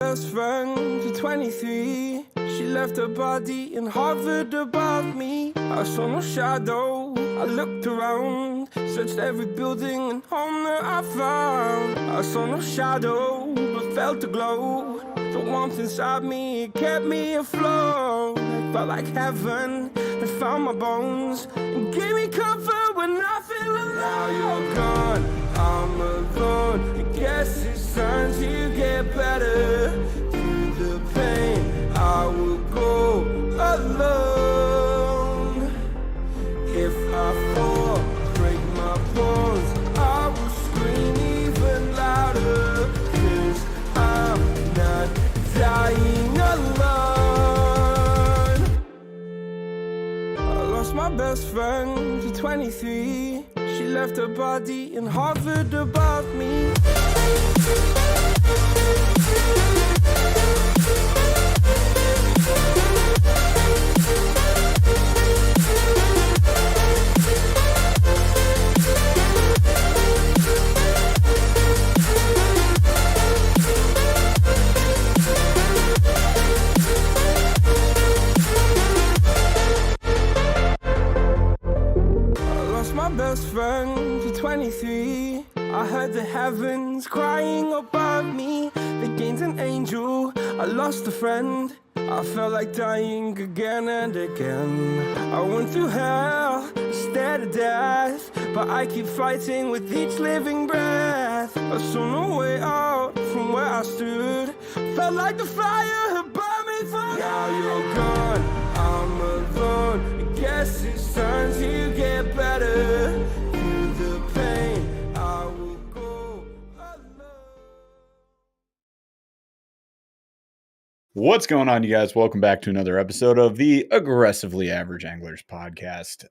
best friend to 23. She left her body and hovered above me. I saw no shadow, I looked around, searched every building and home that I found. I saw no shadow, but felt a glow. The warmth inside me, it kept me afloat. It felt like heaven had found my bones and gave me comfort when I feel alone. Now you're gone, I'm alone. I guess it's time to get better. Through the pain, I will go alone. If I fall, break my bones, I will scream even louder. 'Cause I'm not dying alone. I lost my best friend to 23. She left her body and hovered above me. My best friend to 23. I heard the heavens crying above me. They gained an angel, I lost a friend. I felt like dying again and again. I went through hell, stared at death, but I keep fighting with each living breath. I saw no way out from where I stood. Felt like the fire had burned me through. Now you're gone, I'm alone. I guess it's time to get better. Through the pain, I will go alone. What's going on, you guys? Welcome back to another episode of the Aggressively Average Anglers podcast.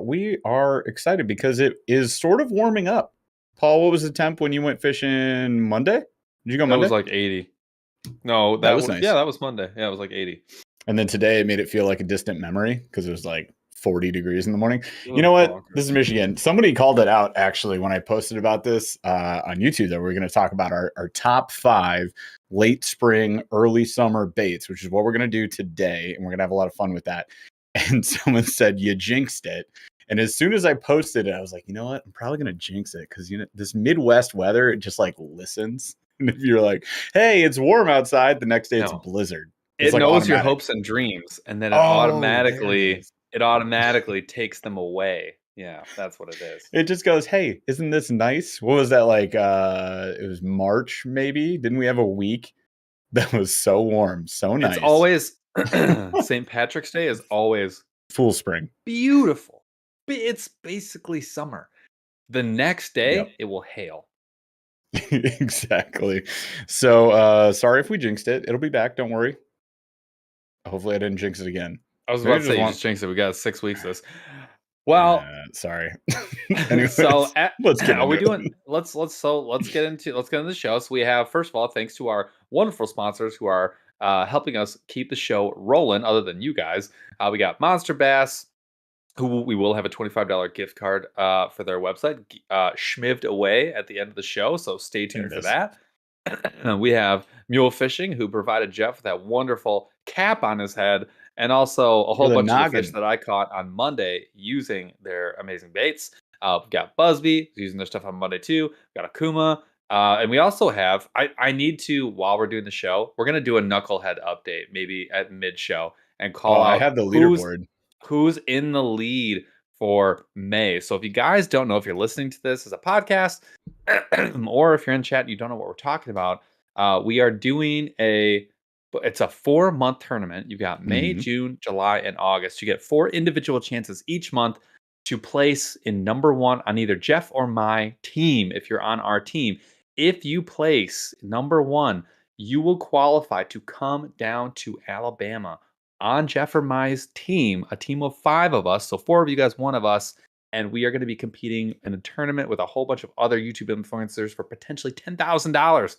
We are excited because it is sort of warming up. Paul, what was the temp when you went fishing Monday? Did you go Monday? That was like 80. No, that was nice. Yeah, that was Monday. Yeah, it was like 80. And then today it made it feel like a distant memory because it was like 40 degrees in the morning. You know what? This is Michigan. Somebody called it out actually when I posted about this on YouTube that we're going to talk about our top 5 late spring, early summer baits, which is what we're going to do today. And we're going to have a lot of fun with that. And someone said, you jinxed it. And as soon as I posted it, I was like, you know what? I'm probably going to jinx it because, you know, this Midwest weather, it just like listens. And if you're like, hey, it's warm outside, the next day it's a blizzard. It like knows automatic. Your hopes and dreams, and then it automatically takes them away. Yeah, that's what it is. It just goes, hey, isn't this nice? What was that like? It was March, maybe. Didn't we have a week that was so warm, so nice? It's always St. Patrick's Day is always full spring, beautiful. It's basically summer. The next day, It will hail. Exactly. So sorry if we jinxed it. It'll be back. Don't worry. Hopefully I didn't jinx it again. I was about to say you just jinxed it. We got 6 weeks of this. Well, sorry. Anyways, so let's get into let's get into the show. So we have, first of all, thanks to our wonderful sponsors who are helping us keep the show rolling. Other than you guys, we got Monster Bass, who we will have a $25 gift card for their website, schmived away at the end of the show. So stay tuned for that. We have Mule Fishing, who provided Jeff with that wonderful cap on his head, and also a whole bunch of the fish that I caught on Monday using their amazing baits. We've got Busby using their stuff on Monday too. We've got Akuma. And we also have, I need to, while we're doing the show, we're going to do a knucklehead update, maybe at mid-show, and call out I have the leaderboard. Who's in the lead for May. So if you guys don't know, if you're listening to this as a podcast, or if you're in chat and you don't know what we're talking about, we are doing it's a 4-month tournament. You've got May, June, July, and August. You get 4 individual chances each month to place in number 1 on either Jeff or my team. If you're on our team, if you place number 1, you will qualify to come down to Alabama on Jeff or my's team, a team of 5 of us. So 4 of you guys, 1 of us. And we are going to be competing in a tournament with a whole bunch of other YouTube influencers for potentially $10,000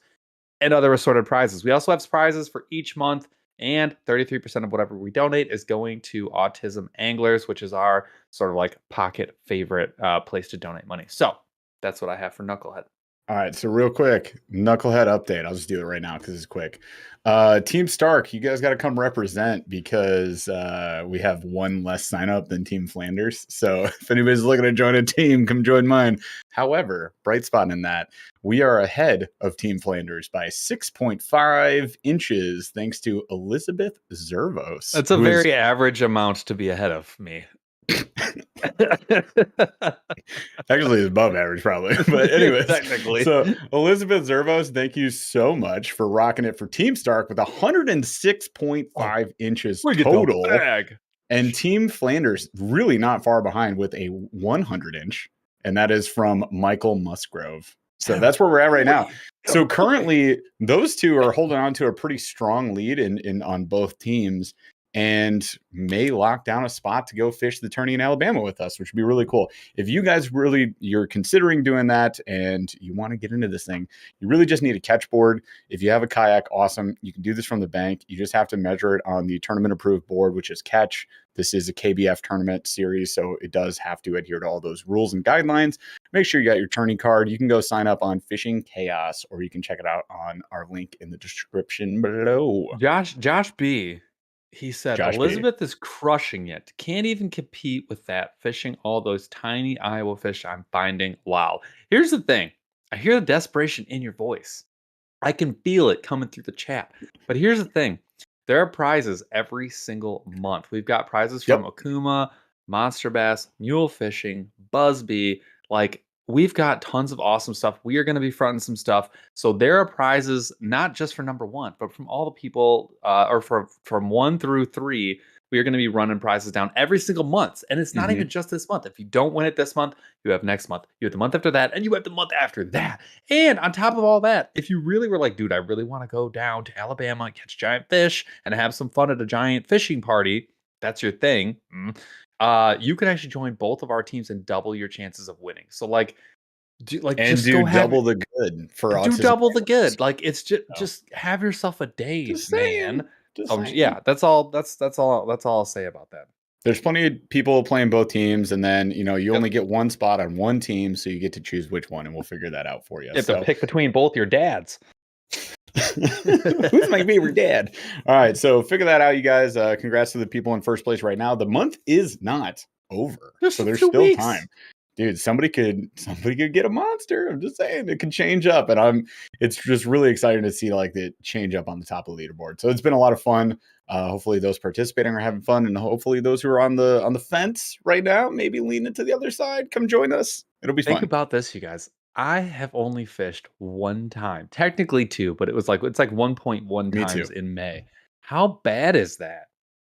and other assorted prizes. We also have prizes for each month, and 33% of whatever we donate is going to Autism Anglers, which is our sort of like pocket favorite place to donate money. So that's what I have for Knucklehead. All right, so real quick, knucklehead update. I'll just do it right now because it's quick. Team Stark, you guys got to come represent because we have one less sign up than Team Flanders. So if anybody's looking to join a team, come join mine. However, bright spot in that, we are ahead of Team Flanders by 6.5 inches thanks to Elizabeth Zervos. That's a very average amount to be ahead of me. Actually, it's above average, probably. But anyways, technically. So Elizabeth Zervos, thank you so much for rocking it for Team Stark with 106.5 inches total. And Team Flanders really not far behind with a 100 inch, and that is from Michael Musgrove. So that's where we're at right now. So currently, those two are holding on to a pretty strong lead in on both teams, and may lock down a spot to go fish the tourney in Alabama with us, which would be really cool. If you guys you're considering doing that and you want to get into this thing, you really just need a catch board. If you have a kayak, awesome. You can do this from the bank. You just have to measure it on the tournament approved board, which is catch. This is a KBF tournament series, so it does have to adhere to all those rules and guidelines. Make sure you got your tourney card. You can go sign up on Fishing Chaos, or you can check it out on our link in the description below. Josh B. He said, Elizabeth is crushing it. Can't even compete with that. Fishing all those tiny Iowa fish I'm finding. Wow. Here's the thing. I hear the desperation in your voice. I can feel it coming through the chat. But here's the thing. There are prizes every single month. We've got prizes from Okuma, Monster Bass, Mule Fishing, Buzzbee. Like, we've got tons of awesome stuff. We are going to be fronting some stuff. So there are prizes, not just for number one, but from all the people, or from 1 through 3, we are going to be running prizes down every single month. And it's not even just this month. If you don't win it this month, you have next month, you have the month after that, and you have the month after that. And on top of all that, if you really were like, dude, I really want to go down to Alabama and catch giant fish and have some fun at a giant fishing party, that's your thing. You can actually join both of our teams and double your chances of winning. So do double the good for autism. Do double the good. Like, it's just have yourself a day, man. Yeah, that's all I'll say about that. There's plenty of people playing both teams, and then you only get one spot on one team, so you get to choose which one, and we'll figure that out for you. You have to pick between both your dads. Who's my favorite dad? All right, so figure that out, you guys. Congrats to the people in first place right now. The month is not over, so there's still time. Dude, somebody could get a monster. I'm just saying, it could change up, and it's just really exciting to see like the change up on the top of the leaderboard. So it's been a lot of fun. Hopefully those participating are having fun, and hopefully those who are on the fence right now, maybe leaning to the other side, come join us. It'll be fun. Think about this, you guys. I have only fished one time, technically 2, but it's like 1.1 times in May. How bad is that?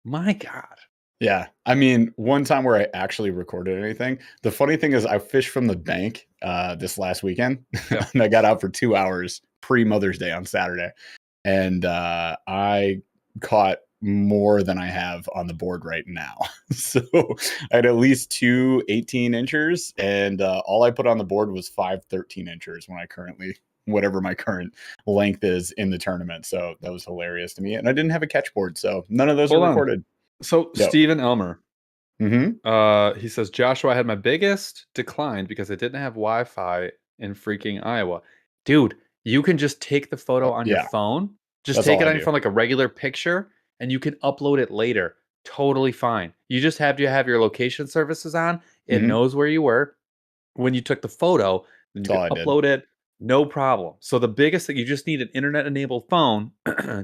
My God. Yeah. I mean, one time where I actually recorded anything. The funny thing is I fished from the bank this last weekend and I got out for 2 hours pre-Mother's Day on Saturday. And I caught more than I have on the board right now. So I had at least 2 18 inchers, and all I put on the board was 5 13 inchers whatever my current length is in the tournament. So that was hilarious to me. And I didn't have a catch board, so none of those are recorded. So Stephen Elmer, he says, Joshua, I had my biggest decline because I didn't have Wi-Fi in freaking Iowa. Dude, you can just take the photo on your phone. Just take it on your phone like a regular picture, and you can upload it later. Totally fine. You just have to have your location services on. It knows where you were when you took the photo. Then you can upload it. No problem. So the biggest thing, you just need an internet-enabled phone,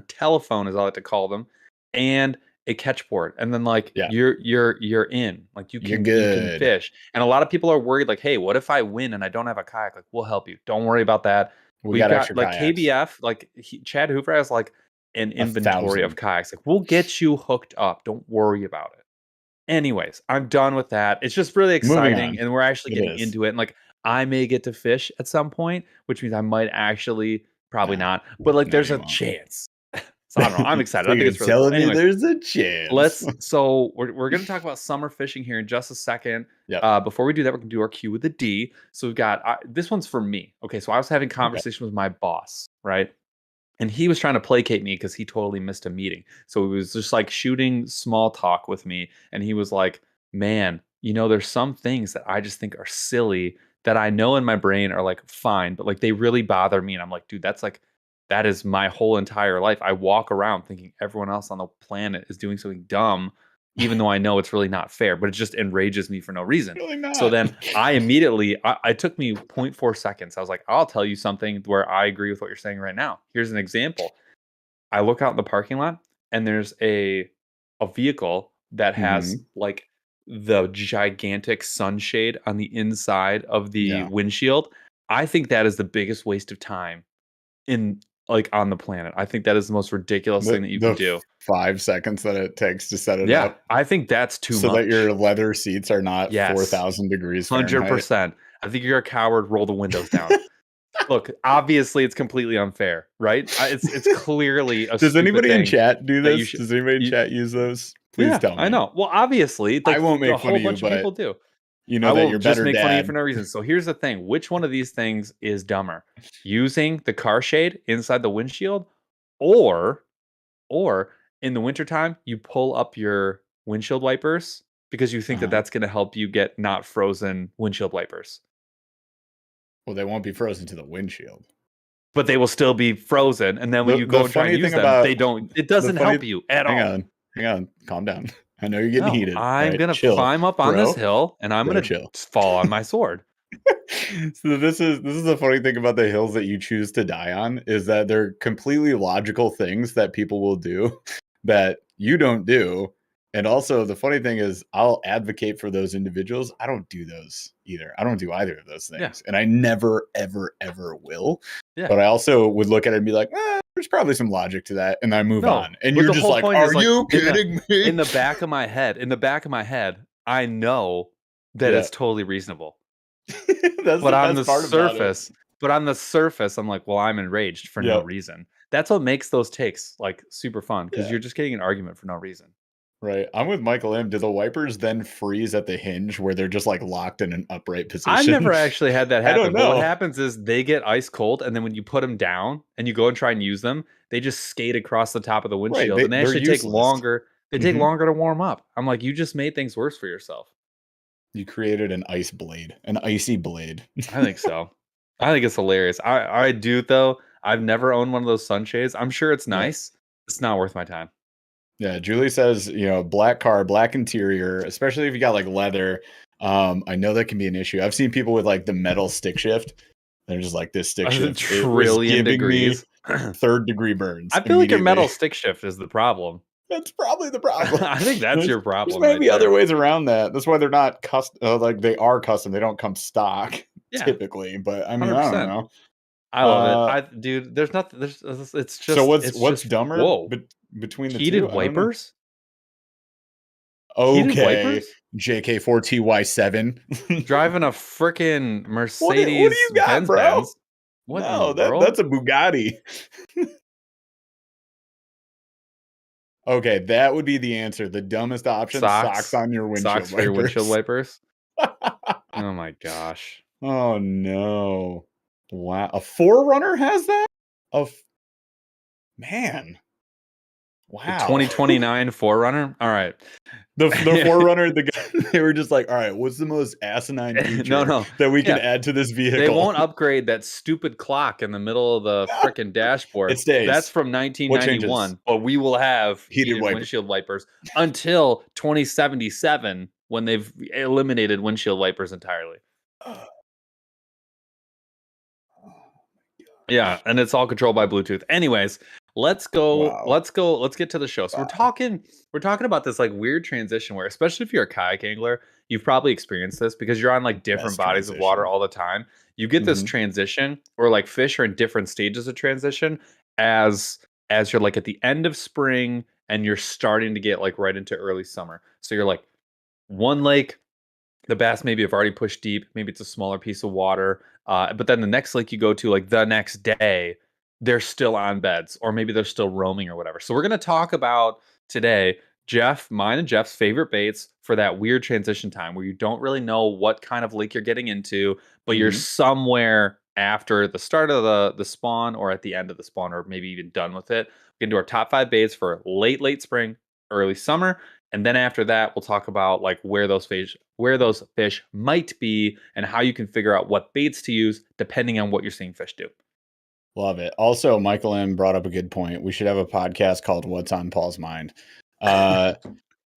telephone is all I like to call them, and a catch board, and then you're in. Like you can fish. And a lot of people are worried, like, hey, what if I win and I don't have a kayak? Like, we'll help you. Don't worry about that. We've got extra like kayaks. KBF, like Chad Hoover has like an inventory of kayaks. Like, we'll get you hooked up. Don't worry about it. Anyways, I'm done with that. It's just really exciting, and we're actually getting into it. And like, I may get to fish at some point, which means I might actually, probably not, but like, there's a chance. So I don't know. I'm excited. I think it's really cool. Anyways, there's a chance. So we're going to talk about summer fishing here in just a second. Before we do that, we're going to do our Q with a D. So we've got this one's for me. Okay, so I was having conversation with my boss, right? And he was trying to placate me because he totally missed a meeting. So he was just like shooting small talk with me, and he was like, "Man, there's some things that I just think are silly that I know in my brain are like fine, but like they really bother me. And I'm like, dude, that is my whole entire life. I walk around thinking everyone else on the planet is doing something dumb, even though I know it's really not fair, but it just enrages me for no reason. Really not. So then I immediately, it took me 0.4 seconds. I was like, I'll tell you something where I agree with what you're saying right now. Here's an example. I look out in the parking lot and there's a vehicle that has like the gigantic sunshade on the inside of the windshield. I think that is the biggest waste of time in like on the planet. I think that is the most ridiculous thing that you can do. 5 seconds that it takes to set it Yeah, up. I think that's too so much. that your leather seats are not Yes. 4,000 degrees Fahrenheit. 100%. I think you're a coward. Roll the windows down. Look, obviously it's completely unfair, right? It's clearly a Does anybody stupid in thing chat do that you this? should- Does anybody in chat use those? Please yeah, tell me. I know. Well, obviously, like, I won't make a fun whole of you, bunch of people but do. you know I that will you're just better make fun of you dad. for no reason. So here's the thing: which one of these things is dumber? Using the car shade inside the windshield, or in the wintertime, you pull up your windshield wipers because you think that that's going to help you get not frozen windshield wipers. Well, they won't be frozen to the windshield. But they will still be frozen, and then when you go and try and use them, they don't. It doesn't help you at all. Hang on, calm down. I know you're getting heated. I'm gonna climb up on this hill, and I'm gonna fall on my sword. So this is the funny thing about the hills that you choose to die on is that they're completely logical things that people will do that you don't do. And also the funny thing is I'll advocate for those individuals. I don't do those either. I don't do either of those things. Yeah. And I never, ever, ever will. Yeah. But I also would look at it and be like, there's probably some logic to that. And I move on. And you're just like, are you kidding me? In the back of my head, I know that it's totally reasonable. But on the surface, I'm like, well, I'm enraged for no reason. That's what makes those takes like super fun because you're just getting an argument for no reason. Right. I'm with Michael M. Do the wipers then freeze at the hinge where they're just like locked in an upright position? I've never actually had that happen. I don't know. But what happens is they get ice cold, and then when you put them down and you go and try and use them, they just skate across the top of the windshield, and they actually take longer. They take longer to warm up. I'm like, you just made things worse for yourself. You created an ice blade, an icy blade. I think so. I think it's hilarious. I do though. I've never owned one of those sunshades. I'm sure it's nice. It's not worth my time. Yeah, Julie says, black car, black interior, especially if you got like leather. I know that can be an issue. I've seen people with like the metal stick shift. They're just like, this stick shift. Trillion degrees. 3rd degree burns. I feel like your metal stick shift is the problem. That's probably the problem. I think that's your problem. There might be other ways around that. That's why they're not custom. Like they are custom. They don't come stock typically. But I mean, 100%. I don't know. I love it. Dude, there's nothing. It's just. So what's dumber? Whoa. Between the heated two? wipers? Okay. JK4TY7. Driving a freaking Mercedes. What do you got, bro? Benz? What that's a Bugatti. Okay, that would be the answer. The dumbest option: socks on your windshield wipers. Socks for your windshield wipers. Oh my gosh. Oh no! Wow, a 4Runner has that? Man. Wow. The 2029 4Runner? All right. The 4Runner, they were just like, all right, what's the most asinine feature that we can add to this vehicle? They won't upgrade that stupid clock in the middle of the freaking dashboard. It stays. That's from 1991, but we will have heated windshield wipers until 2077 when they've eliminated windshield wipers entirely. Yeah, and it's all controlled by Bluetooth. Anyways, let's go. Wow. Let's get to the show. So we're talking about this like weird transition where, especially if you're a kayak angler, you've probably experienced this because you're on like different bodies of water all the time. You get this transition, or like fish are in different stages of transition as you're like at the end of spring and you're starting to get like right into early summer. So you're like one lake, the bass maybe have already pushed deep, maybe it's a smaller piece of water. But then the next lake you go to, like the next day, they're still on beds, or maybe they're still roaming or whatever. So we're going to talk about today, mine and Jeff's favorite baits for that weird transition time where you don't really know what kind of lake you're getting into, but you're somewhere after the start of the spawn or at the end of the spawn, or maybe even done with it. We can do our top 5 baits for late spring, early summer. And then after that, we'll talk about like where those fish might be and how you can figure out what baits to use depending on what you're seeing fish do. Love it. Also, Michael M brought up a good point. We should have a podcast called What's on Paul's Mind.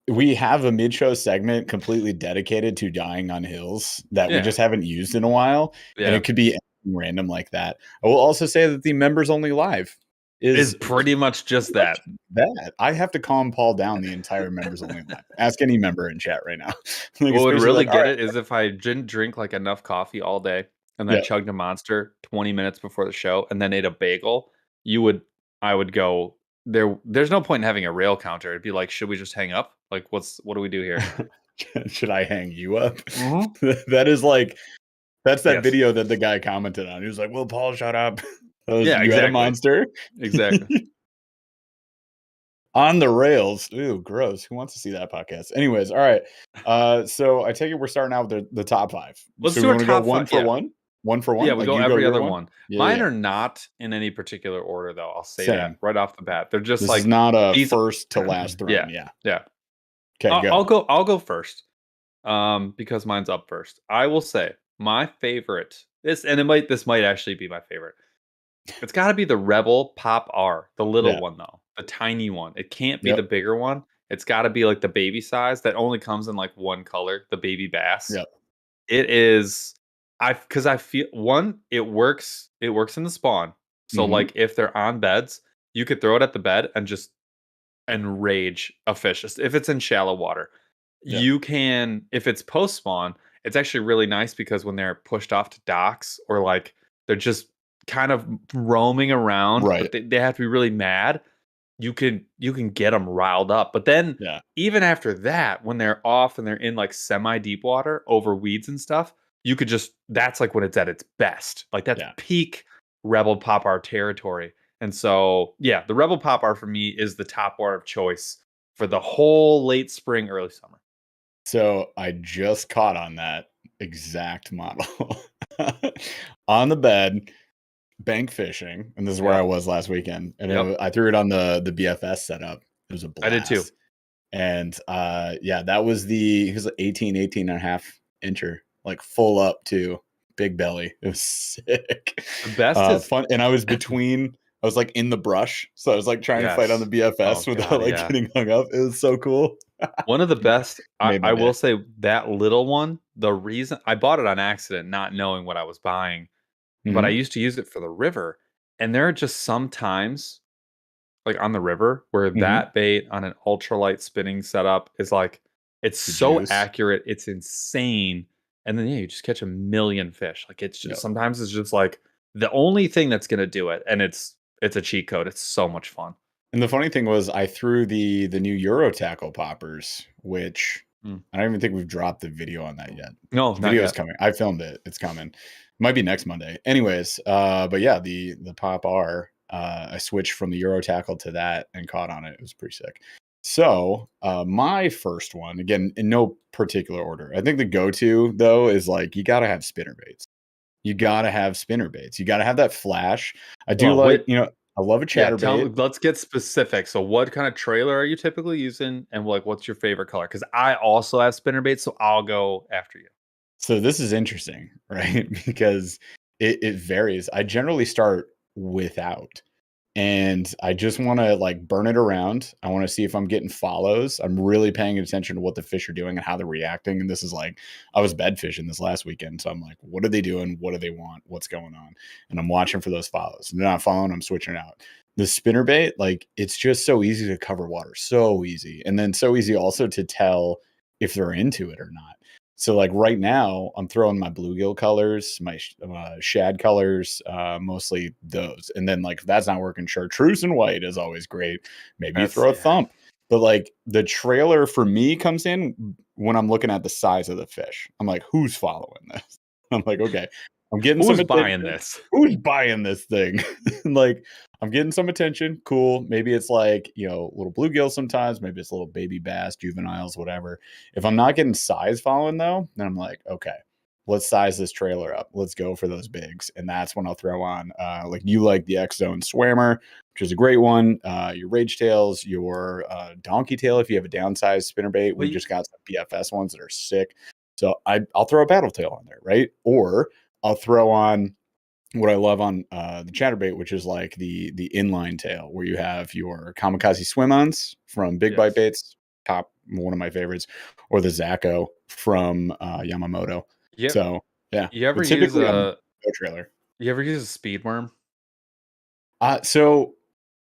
We have a mid-show segment completely dedicated to dying on hills that we just haven't used in a while. And it could be anything random like that. I will also say that the members only live is pretty much just that. I have to calm Paul down the entire members only live. Ask any member in chat right now. Like, what would really get it is if I didn't drink like enough coffee all day and then chugged a Monster 20 minutes before the show and then ate a bagel, I would go there's no point in having a rail counter. It'd be like, should we just hang up? Like, what do we do here? Should I hang you up? That is like, that's that video that the guy commented on. He was like, "Will Paul shut up?" Exactly. Had a monster. Exactly. On the rails. Ooh, gross. Who wants to see that podcast? Anyways, all right. So I take it we're starting out with the top 5. Let's so do our top one 5. for one. One for one. Yeah, we go every other one. Yeah, Mine are not in any particular order, though. I'll say that right off the bat. They're just this is not a first to last round. Yeah. Okay, go. I'll go first. Because mine's up first. I will say my favorite. This might actually be my favorite. It's got to be the Rebel Pop R, the little one though, the tiny one. It can't be the bigger one. It's got to be like the baby size that only comes in like one color, the baby bass. Yep. It is. Because I feel it works in the spawn. So like if they're on beds, you could throw it at the bed and just enrage a fish. If it's in shallow water, you can. If it's post spawn, it's actually really nice because when they're pushed off to docks or like they're just kind of roaming around, but they have to be really mad. You can get them riled up. But then even after that, when they're off and they're in like semi deep water over weeds and stuff, you could that's like when it's at its best. Like that's peak Rebel Pop R territory. And so, the Rebel Pop R for me is the top bar of choice for the whole late spring, early summer. So I just caught on that exact model on the bed, bank fishing. And this is where I was last weekend. And I threw it on the BFS setup. It was a blast. I did too. And that was it was 18 and a half incher. Like full up to big belly. It was sick. The best is fun. And I was like in the brush. So I was like trying to fight on the BFS without getting hung up. It was so cool. One of the best. I will say that little one, the reason I bought it on accident, not knowing what I was buying, but I used to use it for the river. And there are just some times like on the river where that bait on an ultralight spinning setup is like, it's so accurate. It's insane. And then you just catch a million fish. Like it's just sometimes it's just like the only thing that's gonna do it, and it's a cheat code. It's so much fun. And the funny thing was, I threw the new Euro tackle poppers, which I don't even think we've dropped the video on that yet. No, the video is coming. I filmed it. It's coming. Might be next Monday. Anyways, but yeah, the Pop R. I switched from the Euro tackle to that and caught on it. It was pretty sick. So my first one, again, in no particular order. I think the go-to though is like you gotta have spinner baits. You gotta have spinner baits. You gotta have that flash. I love a chatterbait. Let's get specific. So what kind of trailer are you typically using? And like what's your favorite color? Because I also have spinner baits, so I'll go after you. So this is interesting, right? Because it varies. I generally start without. And I just want to like burn it around. I want to see if I'm getting follows. I'm really paying attention to what the fish are doing and how they're reacting. And this is like, I was bed fishing this last weekend. So I'm like, what are they doing? What do they want? What's going on? And I'm watching for those follows. And they're not following, I'm switching out. The spinnerbait, like it's just so easy to cover water. So easy. And then so easy also to tell if they're into it or not. So like right now I'm throwing my bluegill colors, my shad colors, mostly those. And then like, if that's not working, chartreuse and white is always great. Maybe you throw a thump, but like the trailer for me comes in when I'm looking at the size of the fish. I'm like, who's following this? I'm like, okay, I'm getting who's buying this? Who's buying this thing? Like, I'm getting some attention. Cool. Maybe it's like, little bluegill sometimes. Maybe it's little baby bass, juveniles, whatever. If I'm not getting size following though, then I'm like, okay, let's size this trailer up. Let's go for those bigs. And that's when I'll throw on, like you like the X Zone Swammer, which is a great one. Your rage tails, your donkey tail. If you have a downsized spinnerbait, we just got some BFS ones that are sick. So I'll throw a battle tail on there, right? Or I'll throw on what I love on the chatterbait, which is like the inline tail, where you have your kamikaze swim-ons from Big Bite Baits, one of my favorites, or the Zacho from Yamamoto. Yep. So yeah, you ever use a trailer? You ever use a speed worm? So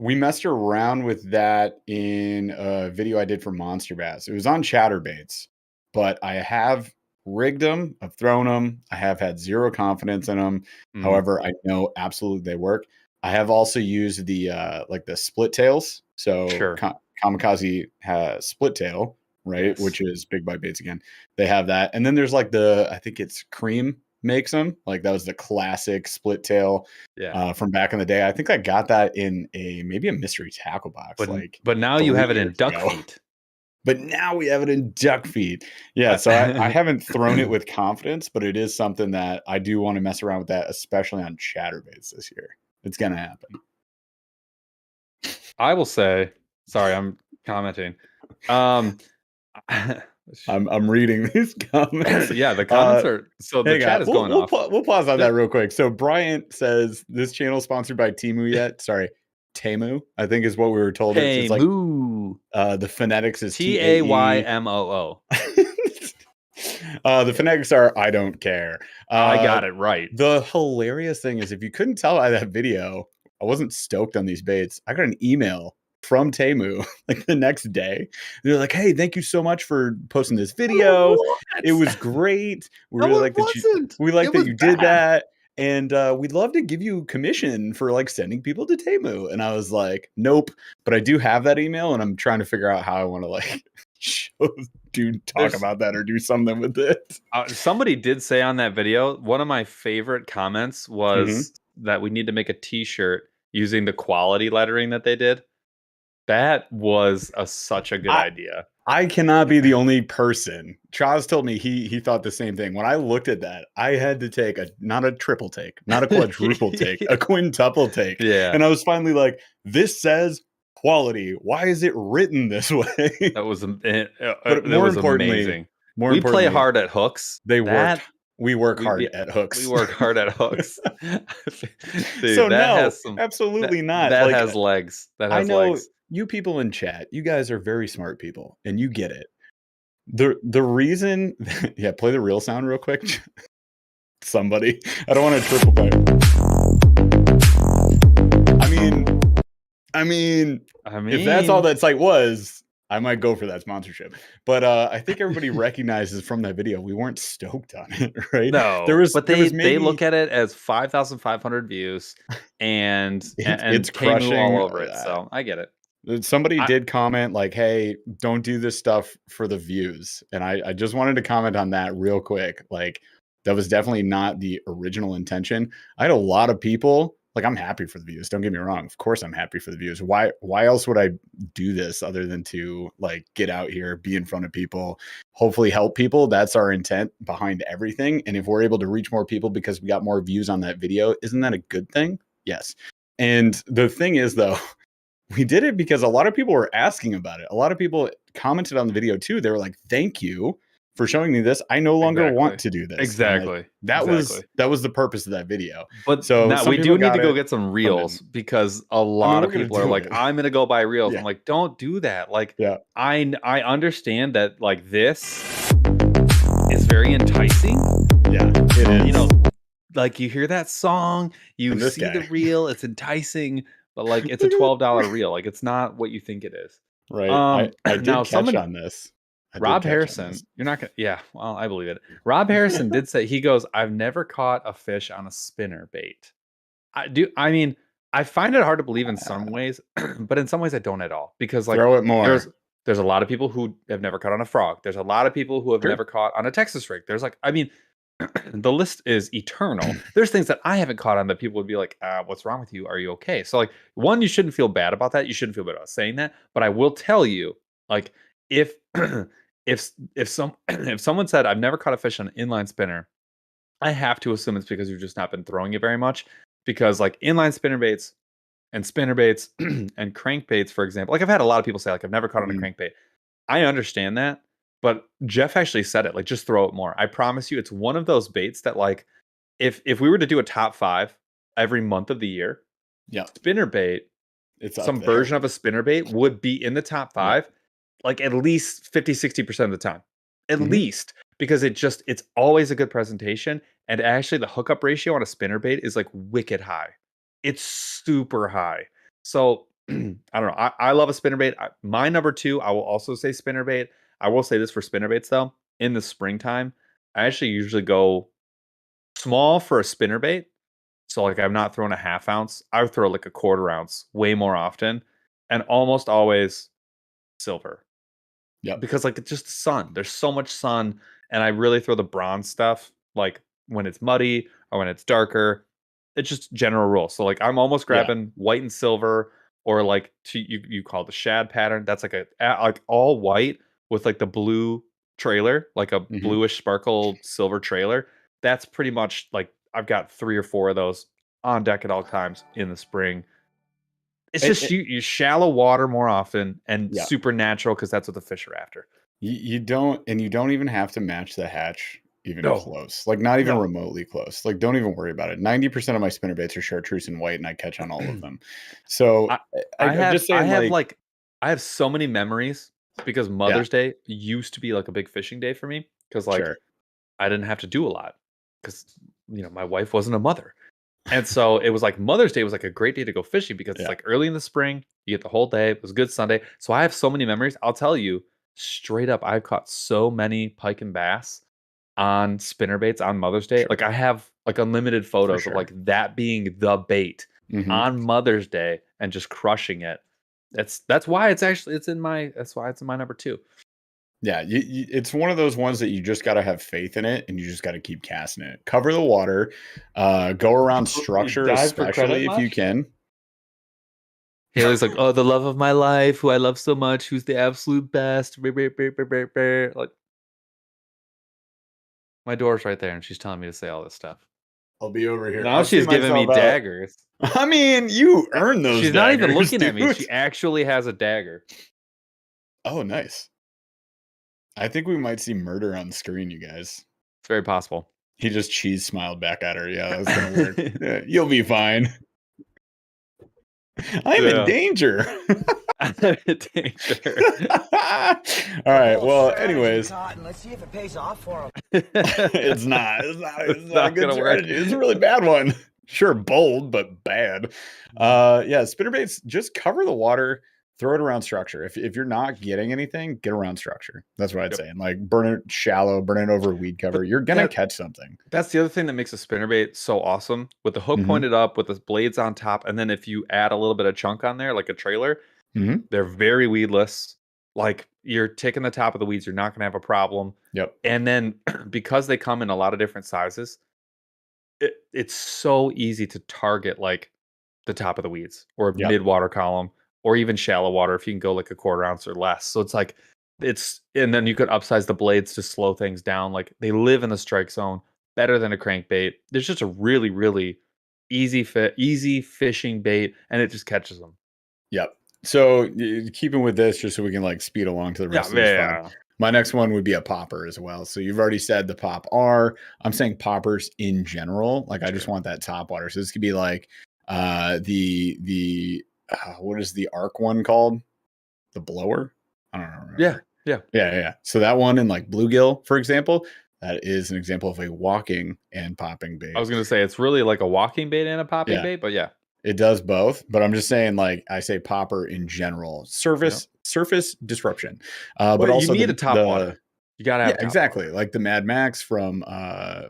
we messed around with that in a video I did for Monster Bass. It was on chatterbaits, but I have rigged them. I've thrown them. I have had zero confidence in them. However, I know absolutely they work. I have also used the like the split tails. So Kamikaze has split tail, right? Which is Big Bite Baits again. They have that. And then there's like I think it's Cream makes them. Like that was the classic split tail from back in the day. I think I got that in maybe a mystery tackle box. But now you have it in duck feet. But now we have it in duck feet. Yeah, so I haven't thrown it with confidence, but it is something that I do want to mess around with that, especially on chatterbaits this year. It's going to happen. I will say, sorry, I'm commenting. I'm reading these comments. Yeah, the comments are the chat is going off. We'll pause on that real quick. So Bryant says this channel is sponsored by Temu yet? Sorry, Temu, I think is what we were told. It's like the phonetics is Taymoo. The phonetics are I don't care. I got it right. The hilarious thing is, if you couldn't tell by that video, I wasn't stoked on these baits. I got an email from Temu like the next day. They're like, "Hey, thank you so much for posting this video. It was great. We really like that you did that. And we'd love to give you commission for like sending people to Temu." And I was like, nope. But I do have that email, and I'm trying to figure out how I want to like talk about that or do something with it. Somebody did say on that video, one of my favorite comments was that we need to make a t-shirt using the quality lettering that they did. That was such a good idea. I cannot be the only person. Chaz told me he thought the same thing. When I looked at that, I had to take not a triple take, not a quadruple take, a quintuple take. Yeah. And I was finally like, this says quality. Why is it written this way? That was amazing. We play hard at hooks. We work hard at hooks. We work hard at hooks. Dude, so absolutely not. That has legs. That has legs. You people in chat, you guys are very smart people, and you get it. The reason, play the real sound real quick. Somebody, I don't want to triple play. I mean, if that's all that site was, I might go for that sponsorship. But I think everybody recognizes from that video we weren't stoked on it, right? No, they look at it as 5,500 views, and it's crushing all over it. So I get it. Somebody did comment like, "Hey, don't do this stuff for the views," and I just wanted to comment on that real quick. Like, that was definitely not the original intention. I had a lot of people. Like, I'm happy for the views. Don't get me wrong. Of course I'm happy for the views. Why else would I do this other than to like get out here, be in front of people, hopefully help people? That's our intent behind everything. And if we're able to reach more people because we got more views on that video, isn't that a good thing? Yes. And the thing is though, we did it because a lot of people were asking about it. A lot of people commented on the video too. They were like, "Thank you for showing me this. I no longer want to do this." Exactly. That was the purpose of that video. But so now we do need to go get some reels because a lot of people are like, "I'm gonna go buy reels." I'm like, don't do that. Like, I understand that like this is very enticing. Yeah, it is. You know, like you hear that song, you see the reel, it's enticing, but like it's a $12 reel. Like it's not what you think it is. Right. I did catch on this. Rob Harrison, you're not gonna. Yeah, well, I believe it. Rob Harrison did say, he goes, "I've never caught a fish on a spinner bait." I mean, I find it hard to believe in some ways, but in some ways I don't at all, because like throw it more. There's a lot of people who have never caught on a frog. There's a lot of people who have never caught on a Texas rig. There's like, I mean, the list is eternal. There's things that I haven't caught on that people would be like, "What's wrong with you? Are you okay?" So like, one, you shouldn't feel bad about that. You shouldn't feel bad about saying that. But I will tell you, like, if if someone said, "I've never caught a fish on an inline spinner," I have to assume it's because you've just not been throwing it very much. Because like inline spinner baits, and spinnerbaits and crankbaits, for example. Like I've had a lot of people say, like, I've never caught on a crankbait. I understand that, but Jeff actually said it, like, just throw it more. I promise you, it's one of those baits that, like, if we were to do a top 5 every month of the year, spinnerbait, it's some version of a spinnerbait would be in the top 5, like at least 50-60% of the time, at least, because it's always a good presentation. And actually the hookup ratio on a spinnerbait is like wicked high. It's super high. So I don't know. I love a spinnerbait. My number 2, I will also say spinnerbait. I will say this for spinnerbaits though. In the springtime, I actually usually go small for a spinnerbait. So like I'm not throwing a half ounce. I would throw like a quarter ounce way more often, and almost always silver. Yeah, because like it's just sun. There's so much sun, and I really throw the bronze stuff like when it's muddy or when it's darker. It's just general rule. So like I'm almost grabbing white and silver, or like you call it the shad pattern. That's like like all white with like the blue trailer, like a bluish sparkle silver trailer. That's pretty much like I've got 3 or 4 of those on deck at all times in the spring. It's just you shallow water more often and super natural because that's what the fish are after. You don't even have to match the hatch even close, like not even remotely close. Like don't even worry about it. 90% of my spinnerbaits are chartreuse and white, and I catch on all of them. So I have so many memories because Mother's Day used to be like a big fishing day for me because like I didn't have to do a lot because my wife wasn't a mother. And so it was like Mother's Day was like a great day to go fishing because it's like early in the spring. You get the whole day. It was a good Sunday. So I have so many memories. I'll tell you straight up, I've caught so many pike and bass on spinnerbaits on Mother's Day. Like I have like unlimited photos of like that being the bait on Mother's Day and just crushing it. That's why it's in my number 2. Yeah, it's one of those ones that you just got to have faith in it, and you just got to keep casting it. Cover the water, go around structure, especially if you can. Haley's like, oh, the love of my life, who I love so much, who's the absolute best. Like, my door's right there, and she's telling me to say all this stuff. I'll be over here. Now she's giving me daggers. I mean, you earned those. She's daggers, not even looking dude. at me. She actually has a dagger. Oh, nice. I think we might see murder on the screen, you guys. It's very possible. He just cheese smiled back at her. Yeah, that's gonna work. Yeah, you'll be fine. I'm in danger. I'm in danger. All right. Well, anyways, let's see if it pays off for him. It's not a good strategy. It's a really bad one. Sure, bold, but bad. Spinnerbaits, just cover the water. Throw it around structure. If you're not getting anything, get around structure. That's what I'd say. And like burn it shallow, burn it over weed cover. But you're gonna catch something. That's the other thing that makes a spinnerbait so awesome. With the hook pointed up, with the blades on top, and then if you add a little bit of chunk on there, like a trailer, they're very weedless. Like you're taking the top of the weeds, you're not gonna have a problem. Yep. And then because they come in a lot of different sizes, it's so easy to target like the top of the weeds or mid water column. Or even shallow water if you can go like a quarter ounce or less. So it's like and then you could upsize the blades to slow things down. Like they live in the strike zone better than a crankbait. There's just a really, really easy fishing bait, and it just catches them. Yep. So keeping with this, just so we can like speed along to the rest of this fun. My next one would be a popper as well. So you've already said the pop R. I'm saying poppers in general. Like I just want that top water. So this could be like the what is the arc one called? The blower? I don't remember. Yeah. So that one in like bluegill, for example, that is an example of a walking and popping bait. I was gonna say it's really like a walking bait and a popping bait, but it does both. But I'm just saying, like I say, popper in general, surface disruption. But also you need a top water. You gotta have exactly water. Like the Mad Max from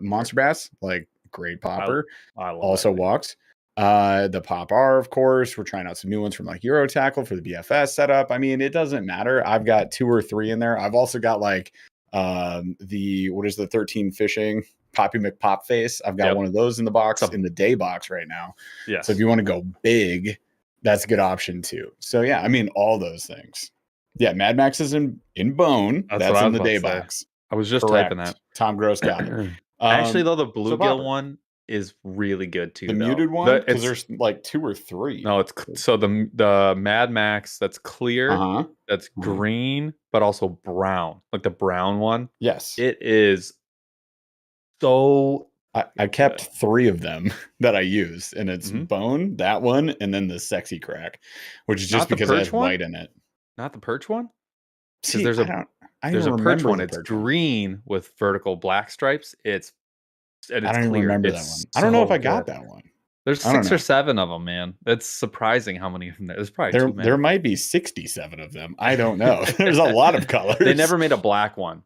Monster Bass, like great popper. I love also walks. The Pop R, of course. We're trying out some new ones from like Euro Tackle for the BFS setup. I mean, it doesn't matter. I've got 2 or 3 in there. I've also got like the 13 fishing Poppy McPop face. I've got one of those in the box, in the day box right now. Yeah. So if you want to go big, that's a good option too. So yeah, I mean all those things. Yeah, Mad Max is in bone. That's in the day box. I was just typing that. Tom Gross got it. Actually, though, the bluegill one is really good too. The though. muted one, because there's like 2 or 3. No, it's so the Mad Max that's clear, that's green, but also brown, like the brown one. Yes, it is so. I kept 3 of them that I use, and it's bone, that one, and then the sexy crack, which is just because it has white in it. Not the perch one, because there's a perch one. It's green with vertical black stripes. It's I don't even remember that one. I don't know if I got that one. There's 6 or 7 of them, man. That's surprising how many of them there's probably too many. There might be 67 of them. I don't know. There's a lot of colors. They never made a black one.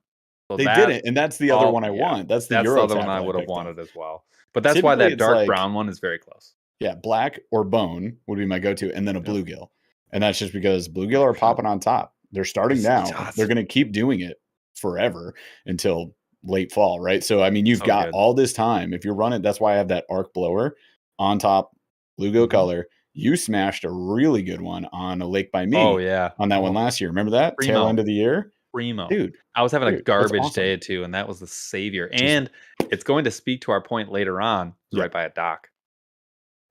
So they didn't, and that's the other one I want. That's the other one I would have wanted as well. But that's why that dark brown one is very close. Yeah, black or bone would be my go-to, and then a bluegill. And that's just because bluegill are popping on top. They're starting now. They're going to keep doing it forever until late fall, right? So, I mean, you've got all this time. If you're running, that's why I have that arc blower on top, bluegill color. You smashed a really good one on a Lake by Me. Oh, yeah. On that one last year. Remember that? Primo. Tail end of the year? Primo. Dude. I was having a garbage day too, and that was the savior. And it's going to speak to our point later on, right by a dock.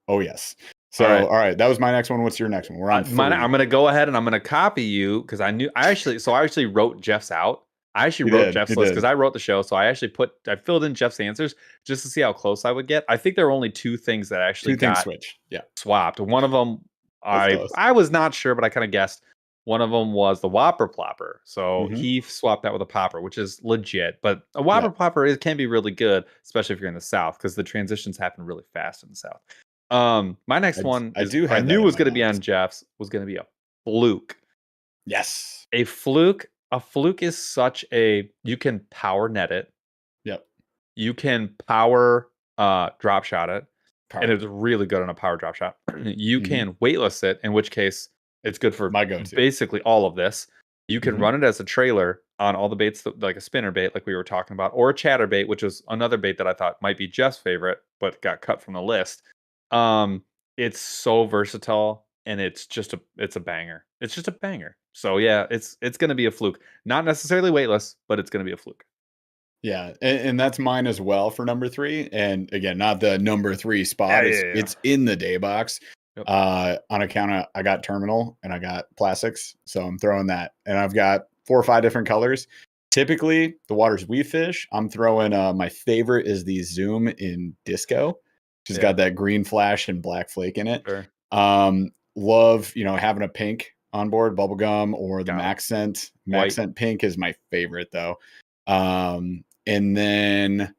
Oh, yes. So, all right, that was my next one. What's your next one? We're on 3. I'm going to go ahead and I'm going to copy you because I actually wrote Jeff's out. I actually wrote Jeff's list because I wrote the show. So I filled in Jeff's answers just to see how close I would get. I think there were only 2 things that actually got swapped. One of them, I was not sure, but I kind of guessed. One of them was the Whopper Plopper. So he swapped that with a Popper, which is legit. But a Whopper Plopper can be really good, especially if you're in the South, because the transitions happen really fast in the South. My next one I knew was going to be on Jeff's, was going to be a fluke. Yes. A fluke is such you can power net it. Yep. You can power drop shot it. And it's really good on a power drop shot. You can weightless it, in which case it's good for my go-to. Basically all of this. You can run it as a trailer on all the baits, like a spinner bait, like we were talking about, or a chatter bait, which is another bait that I thought might be Jeff's favorite, but got cut from the list. It's so versatile, and it's a banger. It's just a banger. So yeah, it's going to be a fluke. Not necessarily weightless, but it's going to be a fluke. Yeah, and that's mine as well for number 3. And again, not the number 3 spot. It's in the day box. Yep. On account of I got terminal and I got plastics, so I'm throwing that. And I've got 4 or 5 different colors. Typically, the waters we fish, I'm throwing my favorite is the Zoom in Disco. She's got that green flash and black flake in it. Sure. Love, having a pink on board, bubblegum or the Max Scent. Max Scent pink is my favorite though. And then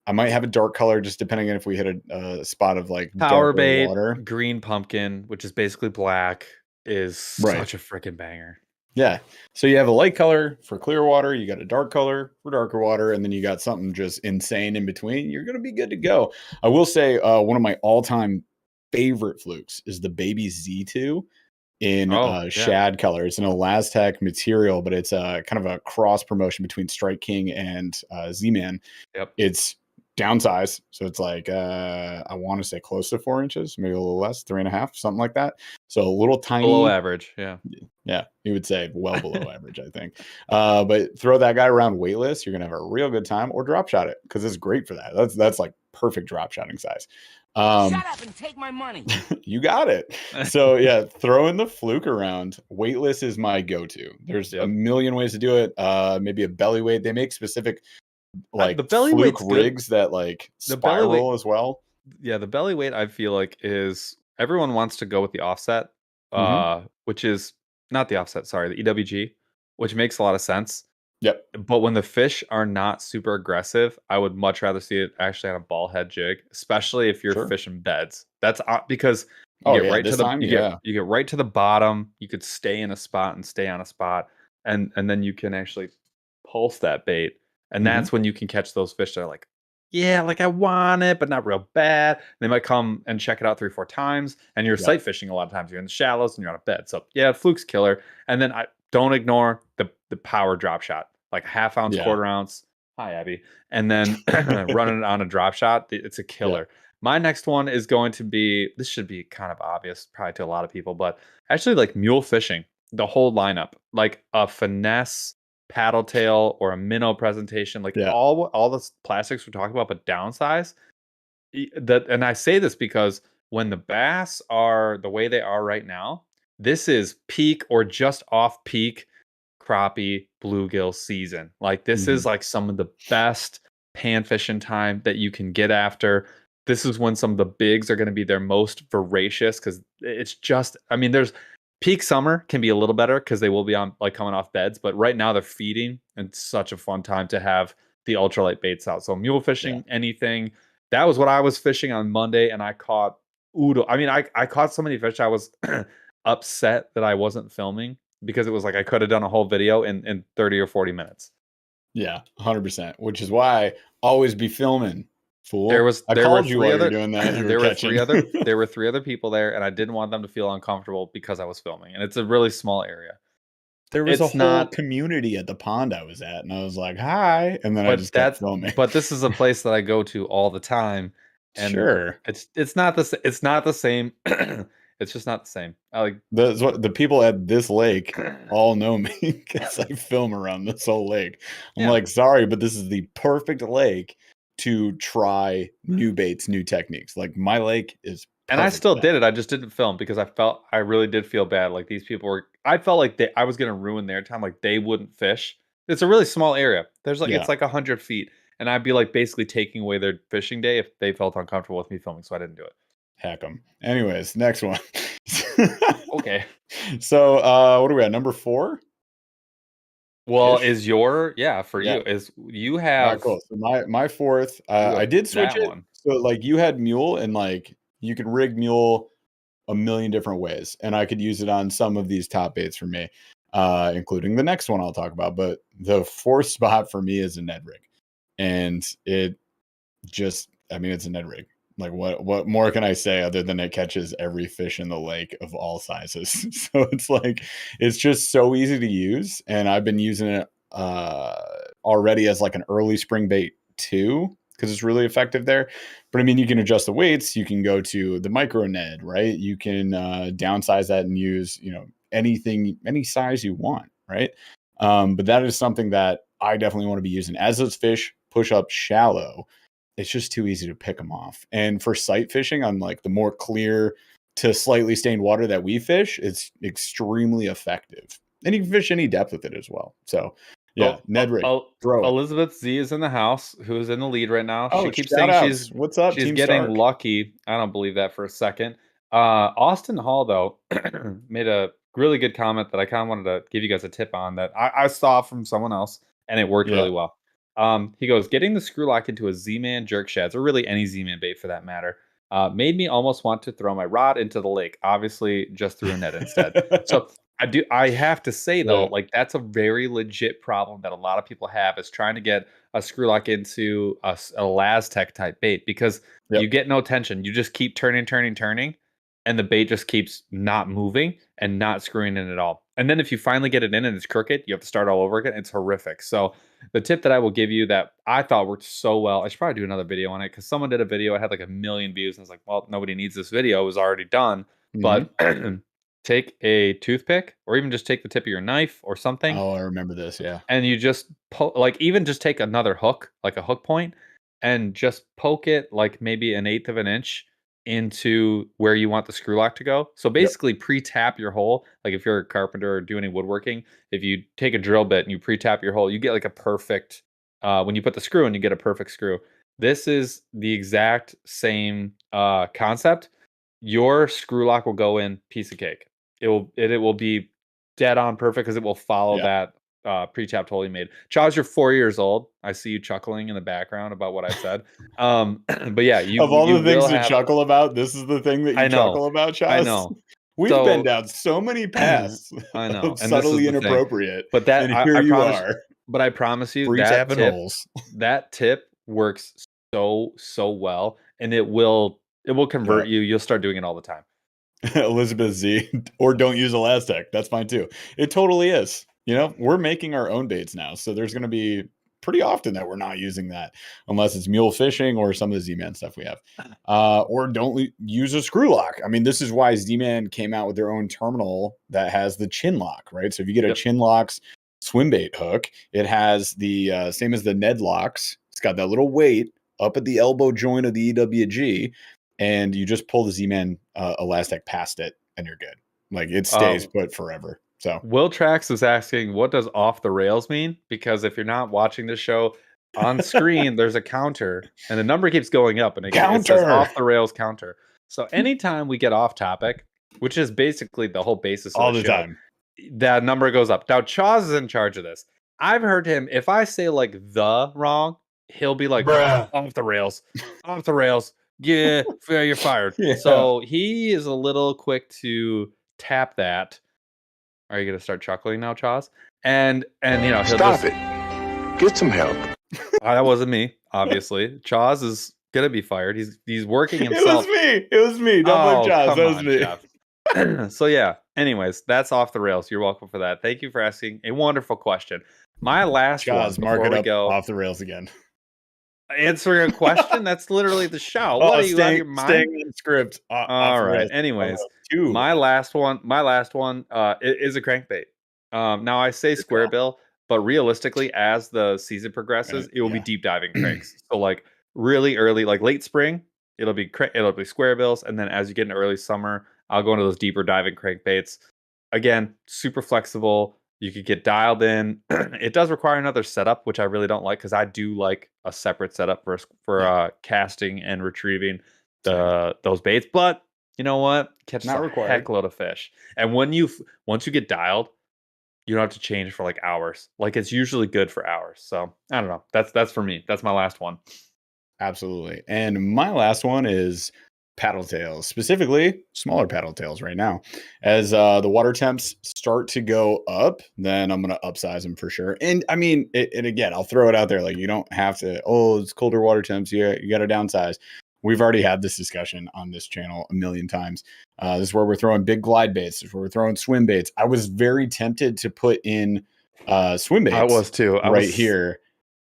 I might have a dark color just depending on if we hit a spot of like power bait water. Green pumpkin, which is basically black, is such a freaking banger. Yeah. So you have a light color for clear water, you got a dark color for darker water, and then you got something just insane in between. You're going to be good to go. I will say one of my all-time favorite flukes is the Baby Z2 in shad color. It's an Elastec material, but it's kind of a cross promotion between Strike King and Z-Man. Yep. It's downsize, so it's like I want to say close to 4 inches, maybe a little less, 3.5, something like that. So a little tiny, below average. Yeah, you would say well below average, I think. But throw that guy around weightless, you're gonna have a real good time, or drop shot it because it's great for that. That's like perfect drop shotting size. Shut up and take my money. You got it. So yeah, throwing the fluke around, weightless is my go-to. There's a million ways to do it. Maybe a belly weight. They make specific like the belly fluke rigs that like spiral as well. Yeah, the belly weight I feel like is everyone wants to go with the offset, which is not the offset, sorry, the EWG, which makes a lot of sense. Yep. But when the fish are not super aggressive, I would much rather see it actually on a ball head jig, especially if you're fishing beds. That's because you get right to the you get right to the bottom. You could stay in a spot and stay on a spot, and then you can actually pulse that bait. And that's when you can catch those fish that are like, yeah, like I want it, but not real bad. They might come and check it out 3 or 4 times. And you're sight fishing a lot of times. You're in the shallows and you're on a bed. So yeah, fluke's killer. And then I don't ignore the power drop shot, like 1/2 ounce, 1/4 ounce. Hi, Abby. And then running it on a drop shot. It's a killer. Yeah. My next one is going to be, this should be kind of obvious probably to a lot of people, but actually like mule fishing, the whole lineup, like a Finesse paddle tail or a minnow presentation, like all the plastics we're talking about, but downsize. And I say this because when the bass are the way they are right now, this is peak or just off peak crappie bluegill season. Like this is like some of the best pan fishing time that you can get after. This is when some of the bigs are going to be their most voracious because it's just, I mean, there's peak summer can be a little better because they will be on like coming off beds, but right now they're feeding and it's such a fun time to have the ultralight baits out. So mule fishing, anything. That was what I was fishing on Monday, and I caught oodle. I mean, I caught so many fish. I was upset that I wasn't filming because it was like I could have done a whole video in 30 or 40 minutes. Yeah, 100%. Which is why always be filming, fool. There called you while you're doing that. You there were were catching. there were 3 other people there, and I didn't want them to feel uncomfortable because I was filming. And it's a really small area. There was It's a whole community at the pond I was at, and I was like, "Hi," and then I just kept filming. But this is a place that I go to all the time, and Sure, it's not the same. It's just not the same. the people at this lake all know me because I film around this whole lake. I'm like, sorry, but this is the perfect lake to try new baits, new techniques. Like my lake is. And I still did it. I just didn't film because I really did feel bad. Like these people were, I felt like I was going to ruin their time. Like they wouldn't fish. It's a really small area. There's like, it's like 100 feet. And I'd be like basically taking away their fishing day if they felt uncomfortable with me filming. So I didn't do it. Heck them. Anyways, next one. Okay. So what are we at? Number 4? Well, is your, for you, is you have. All right, cool. So my 4th, I did switch it. One. So like you had mule and like you could rig mule a million different ways. And I could use it on some of these top baits for me, including the next one I'll talk about. But the 4th spot for me is a Ned rig. And it just, I mean, it's a Ned rig. Like what more can I say other than it catches every fish in the lake of all sizes? So it's like, it's just so easy to use. And I've been using it already as like an early spring bait too, because it's really effective there. But I mean, you can adjust the weights. You can go to the micro Ned, right? You can downsize that and use, anything, any size you want, right? But that is something that I definitely want to be using as those fish push up shallow. It's just too easy to pick them off. And for sight fishing on like the more clear to slightly stained water that we fish, it's extremely effective. And you can fish any depth with it as well. So yeah, Ned rig. Elizabeth Z is in the house, who's in the lead right now. Oh, she keeps saying outs. What's up? She's Team getting Stark. lucky. I don't believe that for a second. Austin Hall, though, made a really good comment that I kind of wanted to give you guys a tip on that I saw from someone else, and it worked really well. He goes, getting the screw lock into a Z-Man jerk shads, or really any Z-Man bait for that matter, made me almost want to throw my rod into the lake. Obviously, just threw a net instead. So I have to say though, like that's a very legit problem that a lot of people have is trying to get a screw lock into a Laztec type bait because you get no tension. You just keep turning, and the bait just keeps not moving and not screwing in at all. And then if you finally get it in and it's crooked, you have to start all over again. It's horrific. So the tip that I will give you that I thought worked so well, I should probably do another video on it because someone did a video. It had like 1 million views. And I was like, well, nobody needs this video. It was already done. But take a toothpick or even just take the tip of your knife or something. Oh, I remember this. Yeah. And you just even just take another hook, like a hook point, and just poke it like maybe 1/8 of an inch into where you want the screw lock to go. So basically pre-tap your hole. Like if you're a carpenter or do any woodworking, if you take a drill bit and you pre-tap your hole, you get like a perfect, when you put the screw in, you get a perfect screw. This is the exact same concept. Your screw lock will go in piece of cake. It will be dead on perfect because it will follow that pre-tapped hole you made. Charles, you're 4 years old. I see you chuckling in the background about what I said. But yeah, of all the things to chuckle about, this is the thing that you chuckle about, Charles. I know. We've been down so many paths. I know. And subtly inappropriate. But that and here you are. But I promise you that tip works so well, and it will convert you. You'll start doing it all the time. Elizabeth Z, or don't use Laztec. That's fine too. It totally is. We're making our own baits now. So there's going to be pretty often that we're not using that unless it's mule fishing or some of the Z-Man stuff we have. Or don't use a screw lock. I mean, this is why Z-Man came out with their own terminal that has the chin lock, right? So if you get a chin locks swim bait hook, it has the same as the Ned locks. It's got that little weight up at the elbow joint of the EWG, and you just pull the Z-Man elastic past it, and you're good. Like it stays put forever. So Will Trax is asking, what does off the rails mean? Because if you're not watching the show on screen, there's a counter, and the number keeps going up, and it says off the rails counter. So anytime we get off topic, which is basically the whole basis of all the the show, time, that number goes up. Now Chaz is in charge of this. I've heard him, if I say like the wrong, he'll be like, Bruh. off the rails, off the rails. Yeah, you're fired. Yeah. So he is a little quick to tap that. Are you gonna start chuckling now, Chaz? And you know, he'll Stop it. Get some help. That wasn't me, obviously. Chaz is gonna be fired. He's working himself. It was me. Don't blame Chaz. That was me. Jeff. So yeah. Anyways, that's off the rails. You're welcome for that. Thank you for asking a wonderful question. My last Chaz, one mark before it we up go. off the rails again. Answering a question. That's literally the show. What are you out of your mind? Staying in script. All right. Anyways, my last one is a crankbait. Now I say square bill, but realistically, as the season progresses, it will be deep diving cranks. So like really early, like late spring, it'll be square bills, and then as you get into early summer, I'll go into those deeper diving crankbaits. Again, super flexible. You could get dialed in. It does require another setup, which I really don't like because I do like a separate setup for casting and retrieving those baits. But you know what? Catches a heck load of fish. And once you get dialed, you don't have to change for like hours. Like it's usually good for hours. So I don't know. That's for me. That's my last one. Absolutely. And my last one is paddle tails, specifically smaller paddle tails right now. As the water temps start to go up, then I'm going to upsize them for sure. And I mean, and again, I'll throw it out there. Like you don't have to, it's colder water temps. You got to downsize. We've already had this discussion on this channel a million times. This is where we're throwing big glide baits. This is where we're throwing swim baits. I was very tempted to put in swim baits. I was too. Here.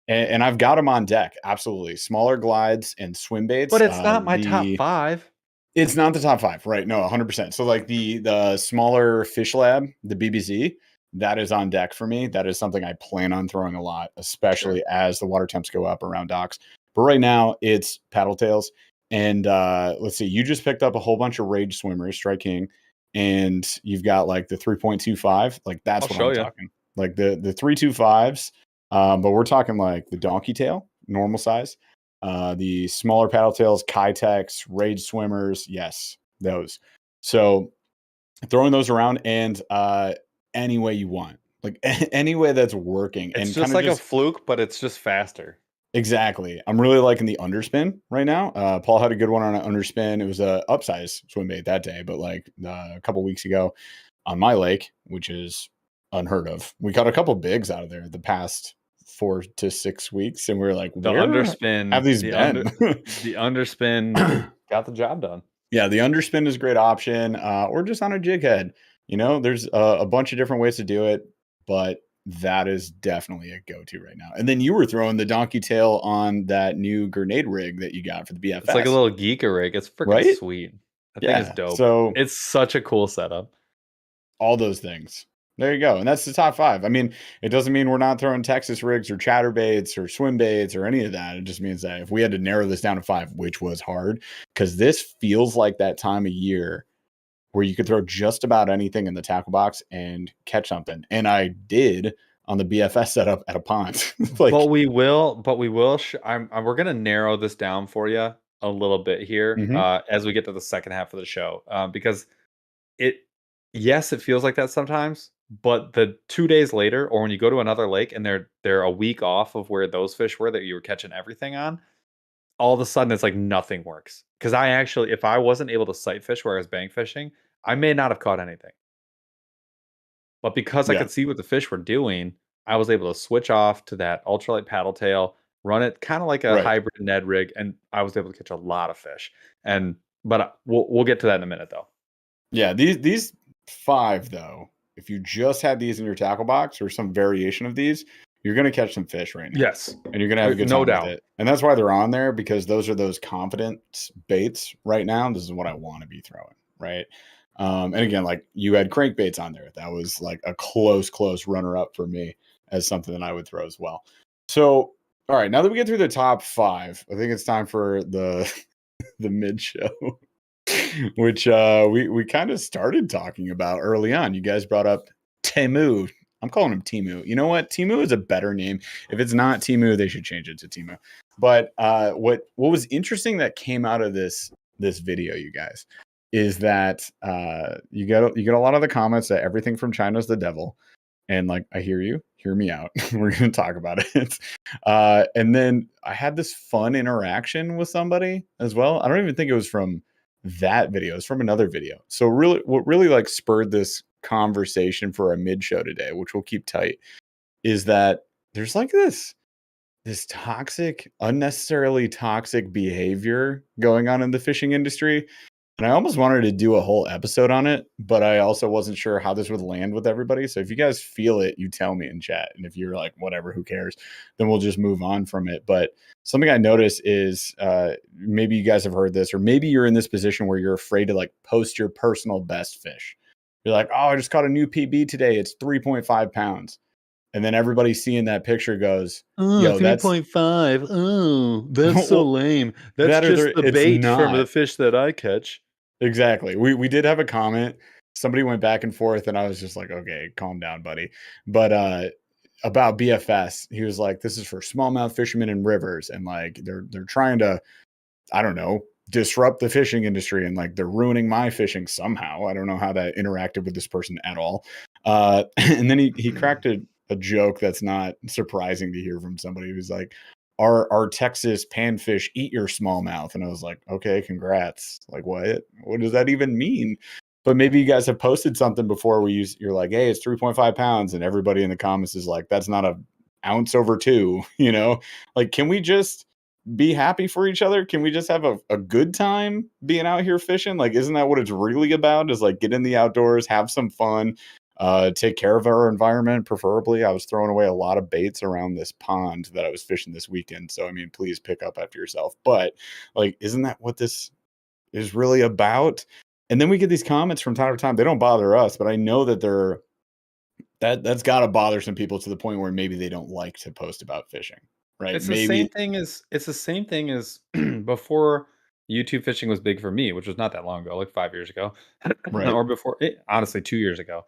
And I've got them on deck. Absolutely. Smaller glides and swim baits. But it's not my top 5. It's not the top 5, right? No, 100%. So like the smaller Fish Lab, the BBC, that is on deck for me. That is something I plan on throwing a lot, especially as the water temps go up around docks. But right now it's paddle tails. And let's see, you just picked up a whole bunch of Rage Swimmers, Strike King, and you've got like the 3.25. Like that's what I'm talking. Like the 3.25s. But we're talking like the donkey tail, normal size, the smaller paddle tails, Kitex, Rage Swimmers. Yes, those. So throwing those around and any way you want, like any way that's working. It's and just like a fluke, but it's just faster. Exactly. I'm really liking the underspin right now. Paul had a good one on an underspin. It was a upsize swim bait that day, but like a couple weeks ago on my lake, which is unheard of, we caught a couple bigs out of there the past 4 to 6 weeks, and we were like, the underspin have these been? The underspin got the job done. Yeah, the underspin is a great option, or just on a jig head. You know, there's a bunch of different ways to do it, but that is definitely a go-to right now. And then you were throwing the donkey tail on that new grenade rig that you got for the BFS. It's like a little Geeka rig. It's freaking sweet. I think it's dope. So it's such a cool setup. All those things. There you go. And that's the top 5. I mean, it doesn't mean we're not throwing Texas rigs or chatterbaits or swim baits or any of that. It just means that if we had to narrow this down to 5, which was hard, because this feels like that time of year where you could throw just about anything in the tackle box and catch something. And I did on the BFS setup at a pond. But we're going to narrow this down for you a little bit here as we get to the second half of the show, because it feels like that sometimes, but the 2 days later, or when you go to another lake and they're a week off of where those fish were that you were catching everything on, all of a sudden it's like nothing works. Because if I wasn't able to sight fish where I was bank fishing, I may not have caught anything. But because I could see what the fish were doing, I was able to switch off to that ultralight paddle tail, run it kind of like a hybrid Ned rig, and I was able to catch a lot of fish. But we'll get to that in a minute, though. Yeah, these 5 though, if you just had these in your tackle box or some variation of these, you're going to catch some fish right now. Yes, and you're going to have a good time with it. And that's why they're on there, because those are those confidence baits right now. This is what I want to be throwing, right? And again, like you had crankbaits on there. That was like a close runner up for me as something that I would throw as well. So All right, now that we get through the top 5, I think it's time for the the mid show, which we kind of started talking about early on. You guys brought up Temu. I'm calling him Timu. You know what? Timu is a better name. If it's not Timu, they should change it to Timu. But what was interesting that came out of this video, you guys, is that you get a lot of the comments that everything from China is the devil. And like, I hear you, hear me out. We're going to talk about it. And then I had this fun interaction with somebody as well. I don't even think it was from that video. It's from another video. So really, what really like spurred this conversation for our mid show today, which we'll keep tight, is that there's like this toxic, unnecessarily toxic behavior going on in the fishing industry. And I almost wanted to do a whole episode on it, but I also wasn't sure how this would land with everybody. So if you guys feel it, you tell me in chat. And if you're like, whatever, who cares, then we'll just move on from it. But something I noticed is maybe you guys have heard this, or maybe you're in this position where you're afraid to like post your personal best fish. You're like, oh, I just caught a new PB today. It's 3.5 pounds. And then everybody seeing that picture goes, yo, 3.5. Oh, that's so lame. That's just the bait from the fish that I catch. Exactly. We did have a comment. Somebody went back and forth, and I was just like, okay, calm down, buddy. But about BFS, he was like, this is for smallmouth fishermen in rivers, and like they're trying to, I don't know, disrupt the fishing industry, and like they're ruining my fishing somehow. I don't know how that interacted with this person at all. And then he cracked a joke that's not surprising to hear from somebody who's like, our Texas panfish eat your smallmouth. And I was like, okay, congrats. Like, what does that even mean? But maybe you guys have posted something before where you're like, hey, it's 3.5 pounds. And everybody in the comments is like, that's not an ounce over 2, you know? Like, can we just be happy for each other? Can we just have a good time being out here fishing? Like, isn't that what it's really about? Is like, get in the outdoors, have some fun, take care of our environment. Preferably, I was throwing away a lot of baits around this pond that I was fishing this weekend. So, I mean, please pick up after yourself. But like, isn't that what this is really about? And then we get these comments from time to time. They don't bother us, but I know that that's got to bother some people to the point where maybe they don't like to post about fishing, right? It's the same thing as before YouTube fishing was big for me, which was not that long ago, like 5 years ago, Right. or before, honestly, 2 years ago.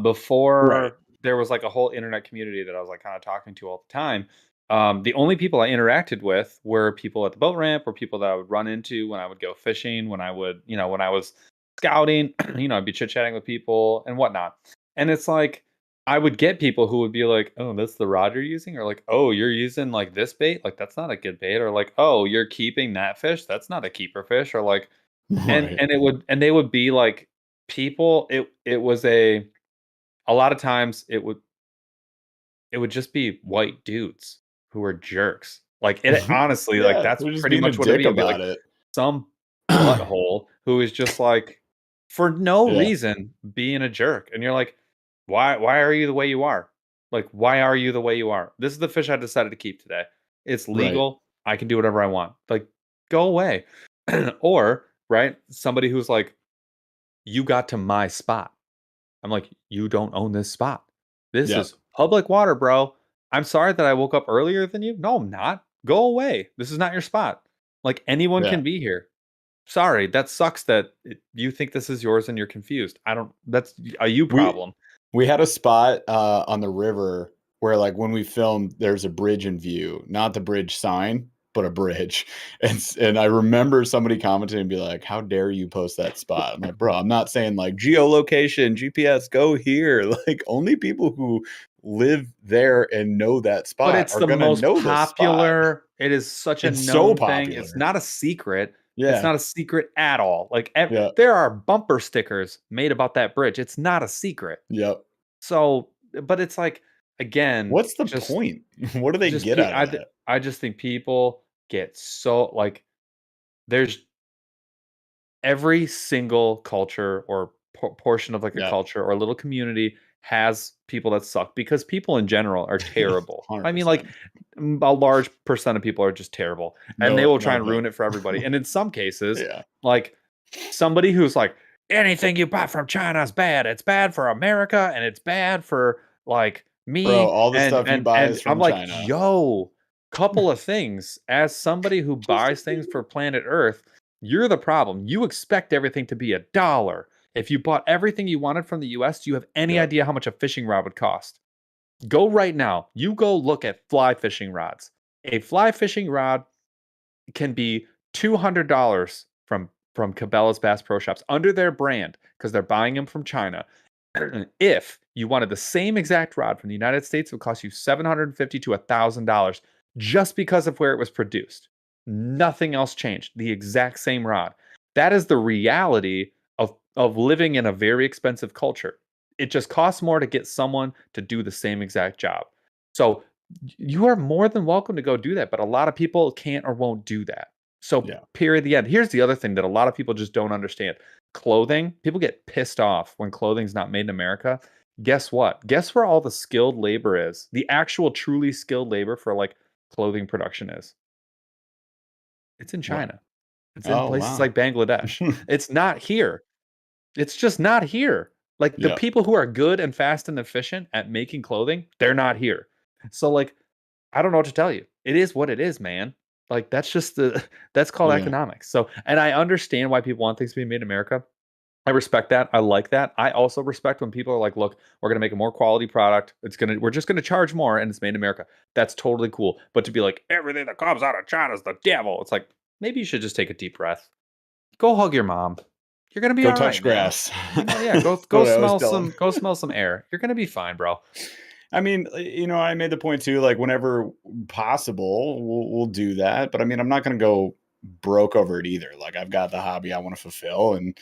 Before there was like a whole internet community that I was like kind of talking to all the time. The only people I interacted with were people at the boat ramp, or people that I would run into when I would go fishing, when I would, when I was scouting, I'd be chit-chatting with people and whatnot. And it's like, I would get people who would be like, oh, that's the rod you're using, or like, oh, you're using like this bait, like that's not a good bait, or like, oh, you're keeping that fish, that's not a keeper fish, or like, and they would be like, people, it was a lot of times it would just be white dudes who were jerks. Like, it honestly, like that's pretty much what it would be. Like some butthole who is just like, for no reason, being a jerk. And you're like, why are you the way you are? Like, why are you the way you are? This is the fish I decided to keep today. It's legal. I can do whatever I want. Like, go away. Or, right, somebody who's like, you got to my spot. I'm like, you don't own this spot. This is public water, bro. I'm sorry that I woke up earlier than you. No, I'm not. Go away. This is not your spot. Like, anyone can be here. Sorry, that sucks that you think this is yours and you're confused. That's a you problem. We had a spot on the river where, like, when we filmed, there's a bridge in view, not the bridge sign, but a bridge. And I remember somebody commenting and be like, how dare you post that spot? I'm like, bro, I'm not saying like geolocation, GPS, go here. Like, only people who live there and know that spot, but it's the most popular. It is such a known thing. It's not a secret. Yeah. It's not a secret at all. Like, there are bumper stickers made about that bridge. It's not a secret. Yep. So, but it's like, again, what's the point? What do they get out of that? I just think people get so, like, there's every single culture or portion of like a culture or a little community has people that suck, because people in general are terrible. I mean, like, a large percent of people are just terrible, and they will try and ruin it for everybody. And in some cases, like, somebody who's like, anything you buy from China is bad. It's bad for America, and it's bad for like me. Bro, all the stuff you buy is from China. China. Yo, couple of things. As somebody who buys things for planet Earth, you're the problem. You expect everything to be $1. If you bought everything you wanted from the US, do you have any idea how much a fishing rod would cost? Go right now. You go look at fly fishing rods. A fly fishing rod can be $200 from Cabela's Bass Pro Shops under their brand because they're buying them from China. If you wanted the same exact rod from the United States, it would cost you $750 to $1,000 just because of where it was produced. Nothing else changed. The exact same rod. That is the reality of living in a very expensive culture. It just costs more to get someone to do the same exact job. So you are more than welcome to go do that, but a lot of people can't or won't do that. So period, the end. Here's the other thing that a lot of people just don't understand. Clothing, people get pissed off when clothing's not made in America. Guess what? Guess where all the skilled labor is? The actual truly skilled labor for like clothing production is. It's in China. It's in places like Bangladesh. It's not here. It's just not here. Like the people who are good and fast and efficient at making clothing, they're not here. So like, I don't know what to tell you. It is what it is, man. Like that's just that's called economics. So, and I understand why people want things to be made in America. I respect that. I like that. I also respect when people are like, look, we're going to make a more quality product. We're just going to charge more and it's made in America. That's totally cool. But to be like, everything that comes out of China is the devil. It's like, maybe you should just take a deep breath. Go hug your mom. You're going to be all right. Go touch grass. Go smell some air. You're going to be fine, bro. I mean, I made the point too, like whenever possible, we'll do that. But I mean, I'm not going to go broke over it either. Like I've got the hobby I want to fulfill and,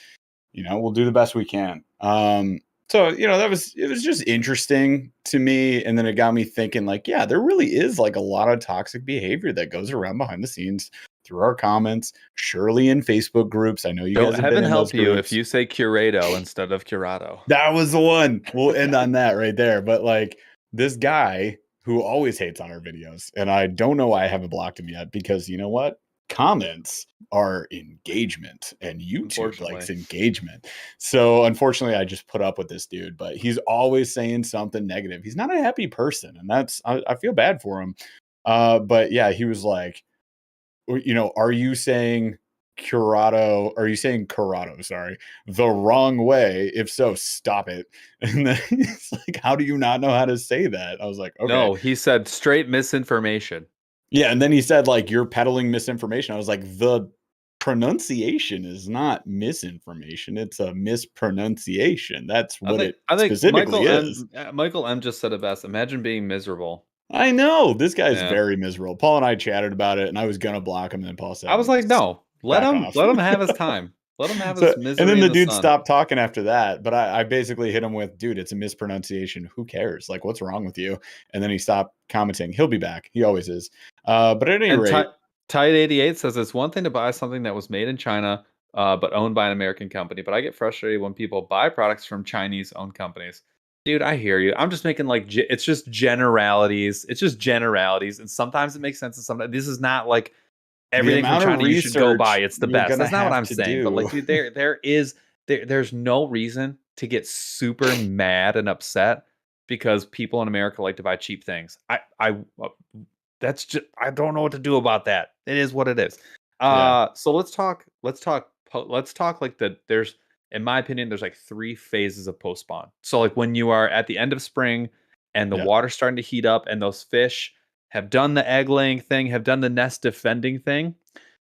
we'll do the best we can. So, it was just interesting to me. And then it got me thinking like, yeah, there really is like a lot of toxic behavior that goes around behind the scenes through our comments, surely in Facebook groups. I know you guys have been in those groups. If you say Curado instead of Curado. That was the one. We'll end on that right there. But like this guy who always hates on our videos, and I don't know why I haven't blocked him yet, because you know what? Comments are engagement and YouTube likes engagement. So unfortunately, I just put up with this dude, but he's always saying something negative. He's not a happy person, and I feel bad for him. But yeah, he was like, are you saying Curado, sorry, the wrong way? If so, stop it. And then he's like, how do you not know how to say that? I was like, okay. No, he said straight misinformation. Yeah, and then he said, like, you're peddling misinformation. I was like, the pronunciation is not misinformation. It's a mispronunciation. That's what it specifically is. Michael M just said it best. Imagine being miserable. I know. This guy's very miserable. Paul and I chatted about it, and I was going to block him, and then Paul said, I was like, no, let him have his time. Let him have his misery. And then the dude stopped talking after that. But I basically hit him with, dude, it's a mispronunciation. Who cares? Like, what's wrong with you? And then he stopped commenting. He'll be back. He always is. But at any rate. Tide88 says it's one thing to buy something that was made in China, but owned by an American company. But I get frustrated when people buy products from Chinese-owned companies. Dude, I hear you. I'm just making it's just generalities. It's just generalities. And sometimes it makes sense. And sometimes this is not like everything from China you should go buy. It's the best. That's not what I'm saying. But like, dude, there's no reason to get super mad and upset because people in America like to buy cheap things. That's just, I don't know what to do about that. It is what it is. So let's talk like there's, in my opinion, there's like 3 phases of post spawn. So like when you are at the end of spring and the water's starting to heat up and those fish have done the egg laying thing, have done the nest defending thing.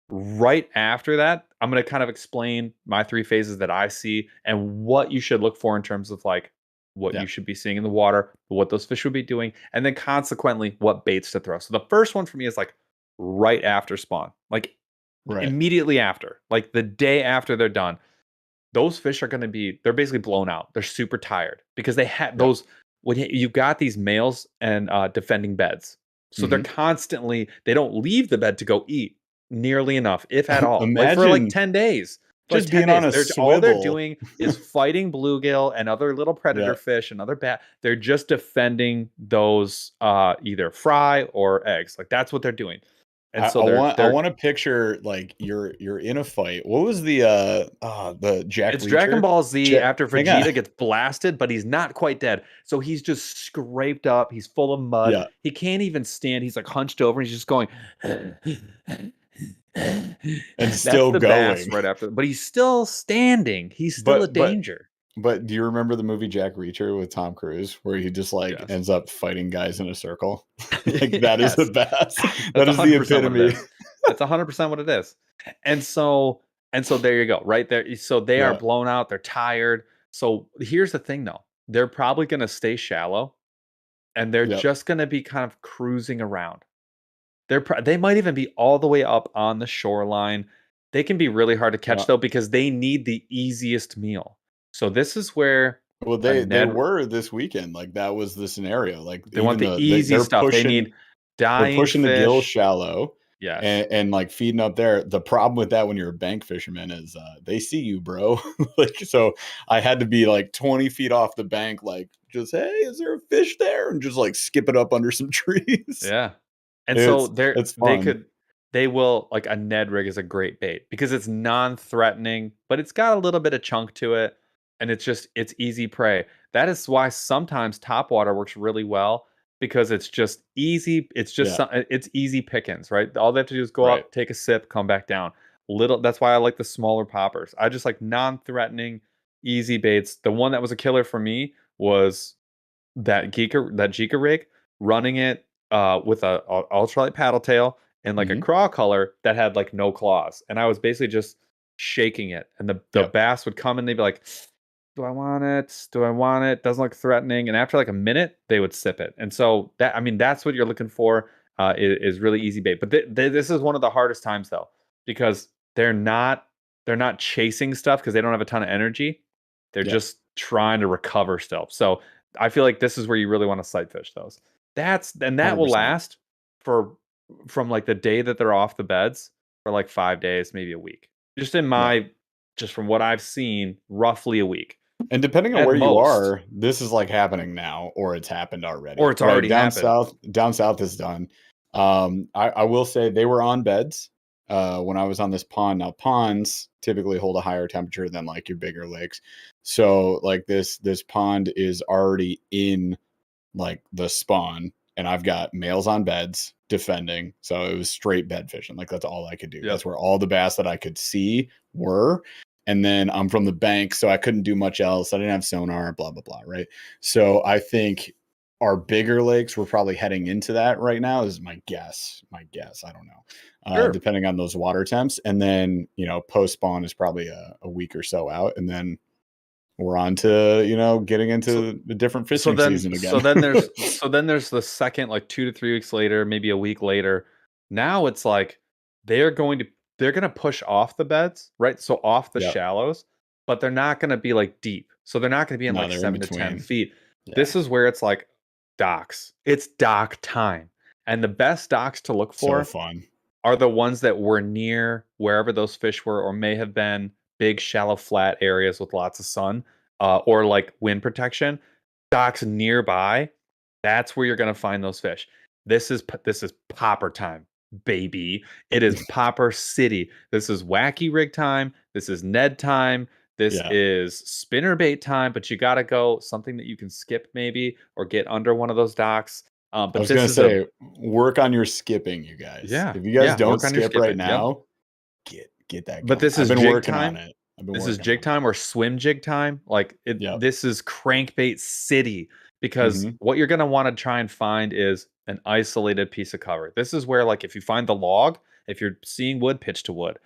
Right after that, I'm going to kind of explain my 3 phases that I see and what you should look for in terms of like what you should be seeing in the water, what those fish would be doing, and then consequently what baits to throw. So the first one for me is like right after spawn, like immediately after, like the day after they're done. Those fish are going to be, they're basically blown out. They're super tired because they had those, when you've got these males and defending beds. So they're constantly, they don't leave the bed to go eat nearly enough, if at all. Like for like 10 days. Just being on a swivel. All they're doing is fighting bluegill and other little predator fish and other bat. They're just defending those either fry or eggs. Like that's what they're doing. And so I want to picture like you're in a fight. What was the Jack it's Reacher? Dragon Ball Z after hang on. Vegeta gets blasted, but he's not quite dead. So he's just scraped up. He's full of mud. Yeah. He can't even stand. He's like hunched over and he's just going And that's still the bass going. right after. But he's still standing. He's still a danger. But do you remember the movie Jack Reacher with Tom Cruise, where he just like Yes. ends up fighting guys in a circle? Like that is the best. That That's is the 100% what it epitome. is. That's 100% what it is. And so there you go, right there. So they are Yeah. blown out. They're tired. So here's the thing, though. They're probably going to stay shallow, and they're Yep. just going to be kind of cruising around. They might even be all the way up on the shoreline. They can be really hard to catch though, because they need the easiest meal. So this is where Well, they were this weekend. Like that was the scenario. Like they want the easy stuff. They need dying they're pushing fish. the gill shallow. Yes. And like feeding up there. The problem with that when you're a bank fisherman is they see you, bro. Like, so I had to be like 20 feet off the bank, like just, hey, is there a fish there? And just like skip it up under some trees. Yeah. And so fun. they will, like a Ned rig is a great bait because it's non-threatening, but it's got a little bit of chunk to it, and it's easy prey. That is why sometimes topwater works really well, because it's just easy. It's just it's easy pickings, right? All they have to do is go up, take a sip, come back down. That's why I like the smaller poppers. I just like non-threatening, easy baits. The one that was a killer for me was that Jika rig, running it with a ultralight paddle tail and like a craw color that had like no claws, and I was basically just shaking it, and the bass would come and they'd be like, do I want it? Do I want it? Doesn't look threatening. And after like a minute, they would sip it. And so that's what you're looking for, is really easy bait. But this is one of the hardest times though, because they're not chasing stuff because they don't have a ton of energy. They're just trying to recover still. So I feel like this is where you really want to sight fish those. That will 100%. last from like the day that they're off the beds for like 5 days, maybe a week. Just from what I've seen, roughly a week. And depending on At where you most. are, this is like happening now, or it's happened already. Or it's already down happened. Down south is done. I will say they were on beds when I was on this pond. Now ponds typically hold a higher temperature than like your bigger lakes. So like this pond is already in like the spawn, and I've got males on beds defending. So it was straight bed fishing. Like that's all I could do. Yep. That's where all the bass that I could see were. And then I'm from the bank, so I couldn't do much else. I didn't have sonar, blah, blah, blah. Right. So I think our bigger lakes, we're probably heading into that right now, is my guess. I don't know. Sure. Depending on those water temps. And then, post spawn is probably a week or so out. And then we're on to, getting into the different fishing season again. So then there's the second, like 2 to 3 weeks later, maybe a week later. Now it's like they're going to push off the beds, right? So off the shallows, but they're not going to be like deep. So they're not going to be in like 7 to 10 feet. Yeah. This is where it's like docks. It's dock time. And the best docks to look for are the ones that were near wherever those fish were, or may have been big, shallow, flat areas with lots of sun, or like wind protection. Docks nearby, that's where you're going to find those fish. This is popper time, baby. It is popper city. This is wacky rig time. This is Ned time. This is spinnerbait time. But you got to go something that you can skip maybe, or get under one of those docks. But I was going to say, work on your skipping, you guys. Yeah. If you guys don't skip right now, get that going. But this is I've been jig working time. on it. This is jig time or swim jig time. Like this is crankbait city, because what you're going to want to try and find is an isolated piece of cover. This is where, like, if you find the log, if you're seeing wood, pitch to wood.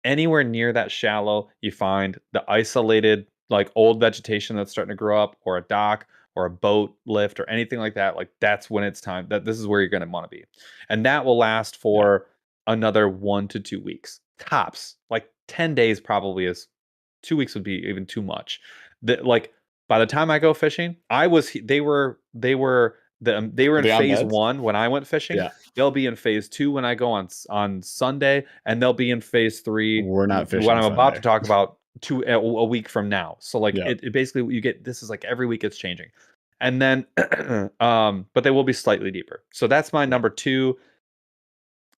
Anywhere near that shallow, you find the isolated, like, old vegetation that's starting to grow up, or a dock, or a boat lift, or anything like that. Like, that's when it's time. This is where you're going to want to be. And that will last for another 1 to 2 weeks. Tops. Like 10 days probably is. 2 weeks would be even too much. Like, by the time I go fishing, they were in phase 1 when I went fishing. Yeah. They'll be in phase 2 when I go on Sunday, and they'll be in phase 3. We're not fishing what I'm Sunday. About to talk about a week from now. So like it basically, you get, this is like every week it's changing. And then but they will be slightly deeper. So that's my number 2.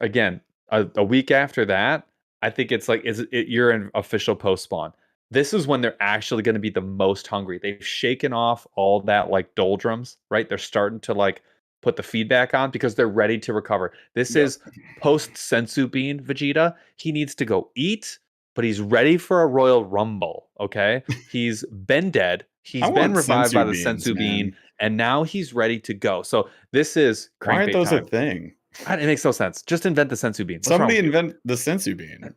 again, a week after that, I think it's like you're in official post spawn. This is when they're actually going to be the most hungry. They've shaken off all that like doldrums, right? They're starting to like put the feedback on because they're ready to recover. This is post sensu bean Vegeta. He needs to go eat, but he's ready for a Royal Rumble. Okay, he's been dead. He's been revived by the sensu bean, and now he's ready to go. So this is why aren't those time. a thing? It makes no sense. Just invent the sensu bean. Somebody invent the sensu bean.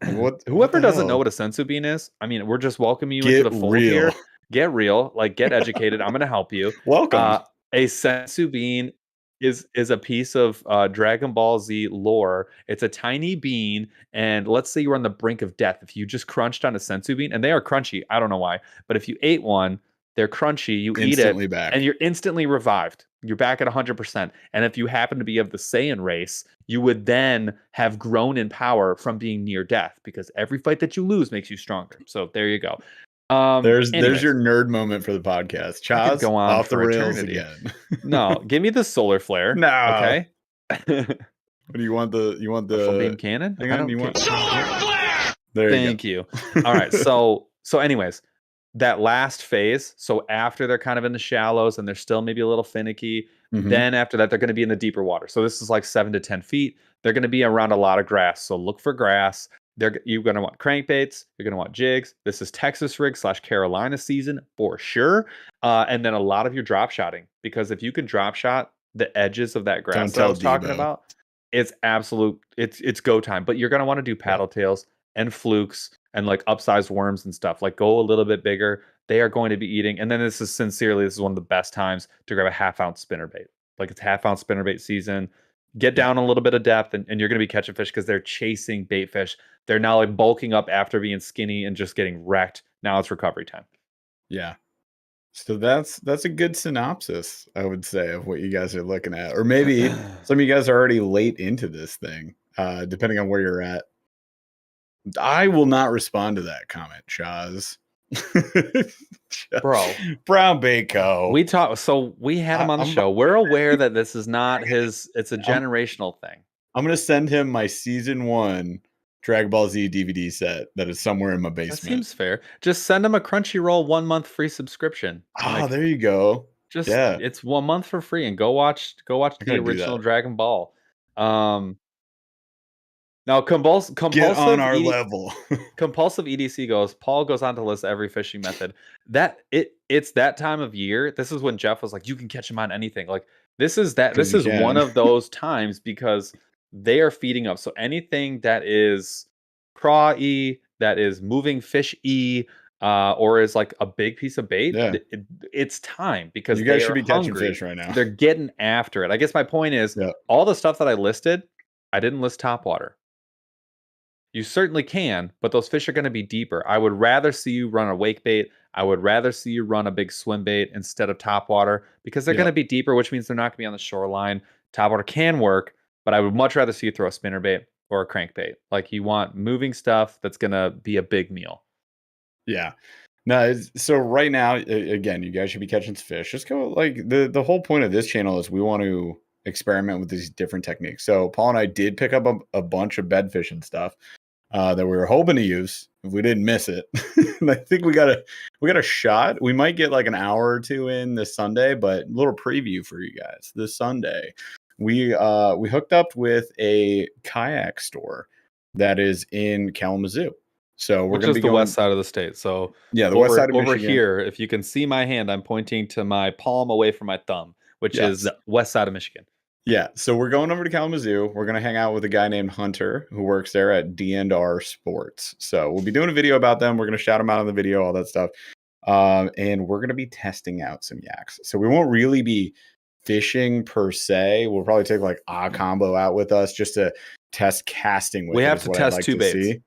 Whoever doesn't know what a sensu bean is, I mean, we're just welcoming you into the fold here. Get real, like get educated. I'm going to help you. Welcome. A sensu bean is a piece of Dragon Ball Z lore. It's a tiny bean, and let's say you're on the brink of death. If you just crunched on a sensu bean, and they are crunchy, I don't know why, but if you ate one, they're crunchy. You instantly eat it, back. and you're instantly revived. You're back at 100%. And if you happen to be of the Saiyan race, you would then have grown in power from being near death because every fight that you lose makes you stronger. So there you go. There's your nerd moment for the podcast. Chaz, go on off the rails eternity. again. No, give me the solar flare. No. Okay. What do you want? You want the beam cannon? Hang on, you want Solar flare! There Thank you. All right. So anyways, that last phase, so after they're kind of in the shallows and they're still maybe a little finicky, then after that they're going to be in the deeper water. So this is like 7 to 10 feet. They're going to be around a lot of grass. So look for grass. You're going to want crankbaits. You're going to want jigs. This is Texas rig / Carolina season for sure. And then a lot of your drop shotting, because if you can drop shot the edges of that grass that I was talking about, it's absolute. It's go time. But you're going to want to do paddle tails and flukes and like upsized worms and stuff. Like go a little bit bigger. They are going to be eating. And then this is one of the best times to grab a 1/2 ounce spinnerbait. Like it's 1/2 ounce spinnerbait season. Get down a little bit of depth and you're going to be catching fish because they're chasing bait fish. They're now like bulking up after being skinny and just getting wrecked. Now it's recovery time. Yeah. So that's a good synopsis, I would say, of what you guys are looking at. Or maybe some of you guys are already late into this thing, depending on where you're at. I will not respond to that comment, Chaz. Bro, Brown Bako. We had him on the show. We're aware that this is not it's a generational thing. I'm gonna send him my season 1 Dragon Ball Z DVD set that is somewhere in my basement. That seems fair. Just send him a Crunchyroll 1 month free subscription. There you go. It's 1 month for free and go watch the original Dragon Ball. Now, compulsive get on our level. Compulsive EDC goes. Paul goes on to list every fishing method. It's that time of year. This is when Jeff was like, "You can catch him on anything." Like this is one of those times because they are feeding up. So anything that is craw-y, that is moving fish-y, or is like a big piece of bait, it's time because you guys should be catching fish right now. They're getting after it. I guess my point is all the stuff that I listed, I didn't list topwater. You certainly can, but those fish are going to be deeper. I would rather see you run a wake bait. I would rather see you run a big swim bait instead of topwater because they're going to be deeper, which means they're not going to be on the shoreline. Topwater can work, but I would much rather see you throw a spinnerbait or a crankbait. Like you want moving stuff that's going to be a big meal. Yeah. No, so right now, again, you guys should be catching fish. Just go like the whole point of this channel is we want to experiment with these different techniques. So Paul and I did pick up a bunch of bed fishing stuff that we were hoping to use if we didn't miss it. And I think we got a shot. We might get like an hour or two in this Sunday, but a little preview for you guys. This Sunday, we hooked up with a kayak store that is in Kalamazoo. So we're going to be the west side of the state. So yeah, the west side of over Michigan. Here, if you can see my hand, I'm pointing to my palm away from my thumb, which is the west side of Michigan. Yeah, so we're going over to Kalamazoo. We're going to hang out with a guy named Hunter who works there at D&R Sports. So we'll be doing a video about them. We're going to shout them out in the video, all that stuff. And we're going to be testing out some yaks. So we won't really be fishing per se. We'll probably take like a combo out with us just to test casting with. We have to test two baits.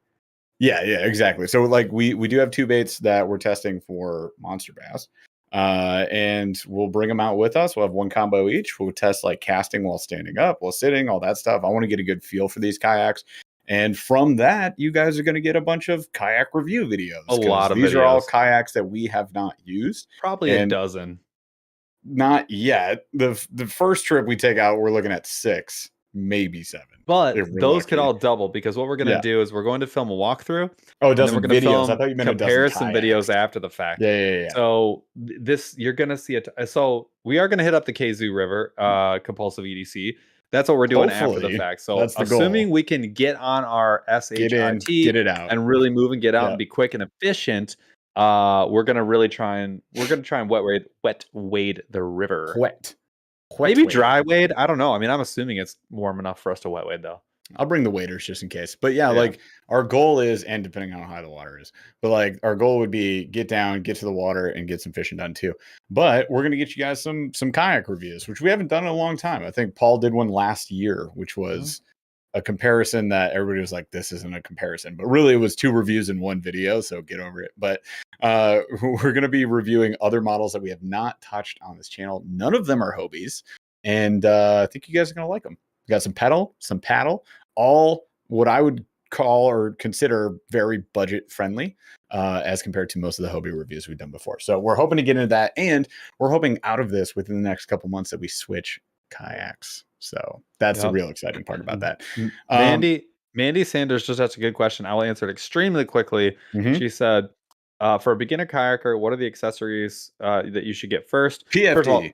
Yeah, exactly. So like we do have 2 baits that we're testing for monster bass. And we'll bring them out with us. We'll have 1 combo each. We'll test like casting while standing up, while sitting, all that stuff. I want to get a good feel for these kayaks. And from that, you guys are going to get a bunch of kayak review videos. A lot of these videos. are all kayaks that we have not used. Probably a dozen. Not yet. The first trip we take out, we're looking at 6 maybe 7. But if we're those could lucky. all double because what we're going to Yeah. do is we're going to film a walkthrough. Oh, it And does then we're some going to videos. I film thought you meant it does some comparison videos kayaks. after the fact. Yeah. So this you're going to see it. So we are going to hit up the Kazoo River compulsive EDC. That's what we're doing after the Hopefully, fact. So that's the assuming goal. we can get on our Get in, SHIT get it out. and really move and get out Yeah. and be quick and efficient, we're going to really try and wet wade the river. Wet Maybe wade. dry wade. I don't know. I mean, I'm assuming it's warm enough for us to wet wade though. I'll bring the waders just in case. But yeah, like our goal is, and depending on how high the water is, but like our goal would be get down, get to the water, and get some fishing done too. But we're gonna get you guys some kayak reviews, which we haven't done in a long time. I think Paul did one last year, which was a comparison that everybody was like, this isn't a comparison, but really it was 2 reviews in one video, so get over it. But we're going to be reviewing other models that we have not touched on this channel. None of them are Hobies, and I think you guys are going to like them. We got some pedal, some paddle, all what I would call or consider very budget friendly as compared to most of the Hobie reviews we've done before. So we're hoping to get into that, and we're hoping out of this within the next couple months that we switch kayaks. So that's the real exciting part about that. Mandy Sanders just asked a good question. I will answer it extremely quickly. She said, for a beginner kayaker, what are the accessories that you should get first? PFD. First of all,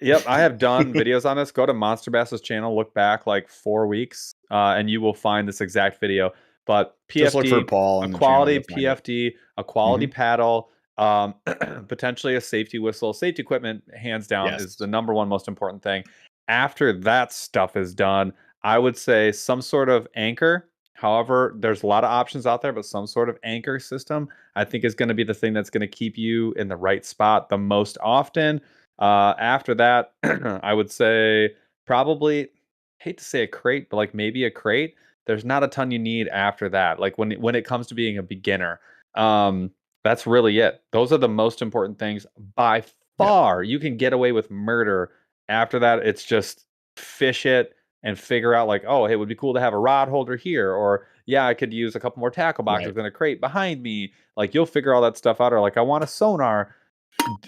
yep, I have done videos on this. Go to Monster Bass's channel, look back like 4 weeks, and you will find this exact video. But PFD, just look for Paul, a quality PFD, a quality paddle, potentially a safety whistle, safety equipment, hands down, is the number one most important thing. After that stuff is done, I would say some sort of anchor. However, there's a lot of options out there, but some sort of anchor system, I think, is going to be the thing that's going to keep you in the right spot the most often. After that, I would say probably, hate to say a crate, but like maybe a crate. There's not a ton you need after that. Like when it comes to being a beginner, that's really it. Those are the most important things by far. You can get away with murder. After that, it's just fish it and figure out like, oh, hey, it would be cool to have a rod holder here, or yeah, I could use a couple more tackle boxes in a crate behind me. Like you'll figure all that stuff out, or like I want a sonar.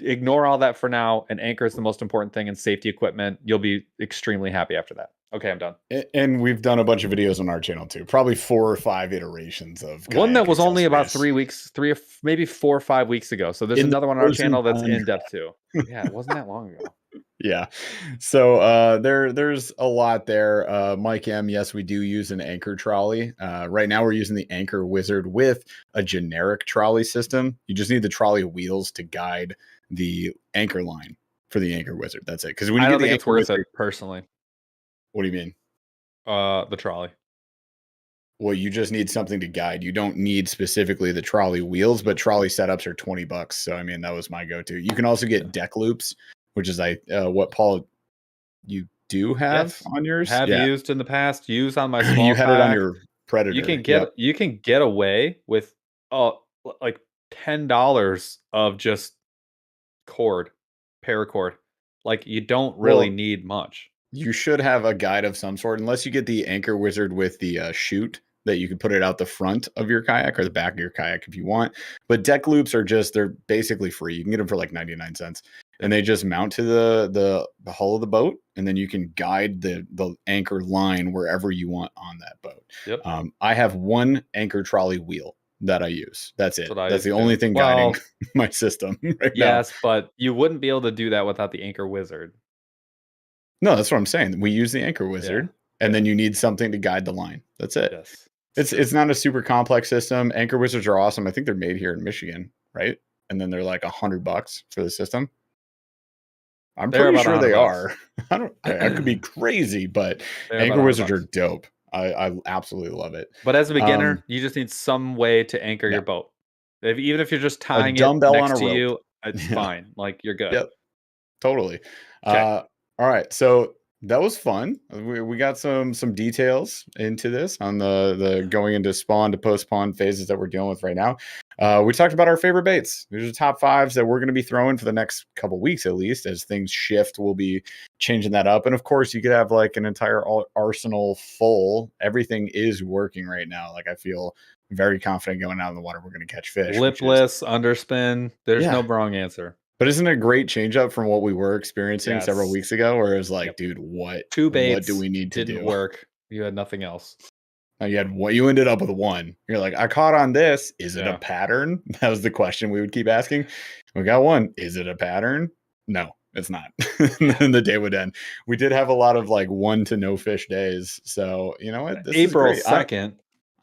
Ignore all that for now, and anchor is the most important thing, and safety equipment. You'll be extremely happy after that. Okay, I'm done. And we've done a bunch of videos on our channel too. Probably 4 or 5 iterations of one that was only about 3 weeks, maybe 4 or 5 weeks ago. So there's another one on our channel that's in depth too. Yeah, it wasn't that long ago. Yeah. So there's a lot there. Mike M, yes, we do use an anchor trolley. Right now we're using the Anchor Wizard with a generic trolley system. You just need the trolley wheels to guide the anchor line for the Anchor Wizard. That's it. Because when you I don't get think it's worth it personally. What do you mean? The trolley. Well, you just need something to guide. You don't need specifically the trolley wheels, but trolley setups are $20. So I mean, that was my go-to. You can also get deck loops, which is what Paul you do have on yours. Have used in the past. Use on my small. You had it on your Predator. You can get away with like $10 of just paracord. Like you don't really need much. You should have a guide of some sort, unless you get the Anchor Wizard with the chute that you can put it out the front of your kayak or the back of your kayak if you want. But deck loops are they're basically free. You can get them for like 99 cents. And they just mount to the hull of the boat, and then you can guide the anchor line wherever you want on that boat. Yep. I have one anchor trolley wheel that I use. That's it. That's the only thing Well, guiding my system right yes, now. but you wouldn't be able to do that without the Anchor Wizard. No, that's what I'm saying. We use the Anchor Wizard, and then you need something to guide the line. That's it. Yes. It's not a super complex system. Anchor Wizards are awesome. I think they're made here in Michigan, right? And then they're like $100 for the system. I'm pretty sure they are. I could be crazy, but Anchor Wizards are dope. I absolutely love it. But as a beginner, you just need some way to anchor your boat. Even if you're just tying it next to you, it's fine. Like you're good. Yep. Totally. Okay. All right. So that was fun. We got some details into this on the going into spawn to post spawn phases that we're dealing with right now. We talked about our favorite baits. These are the top 5s that we're going to be throwing for the next couple weeks, at least. As things shift, we'll be changing that up. And of course, you could have like an entire arsenal full. Everything is working right now. Like I feel very confident going out in the water. We're going to catch fish. Lipless, underspin. There's no wrong answer. But isn't it a great change up from what we were experiencing several Yes. weeks ago, where it was like, Yep. dude, what 2 baits what do we need to didn't do? work. You had nothing else. You had what you ended up with one. You're like, I caught on this. Is it a Yeah. pattern? That was the question we would keep asking. We got one. Is it a pattern? No, it's not. And then the day would end. We did have a lot of like 1 to no fish days. So you know what? This is April great. 2nd.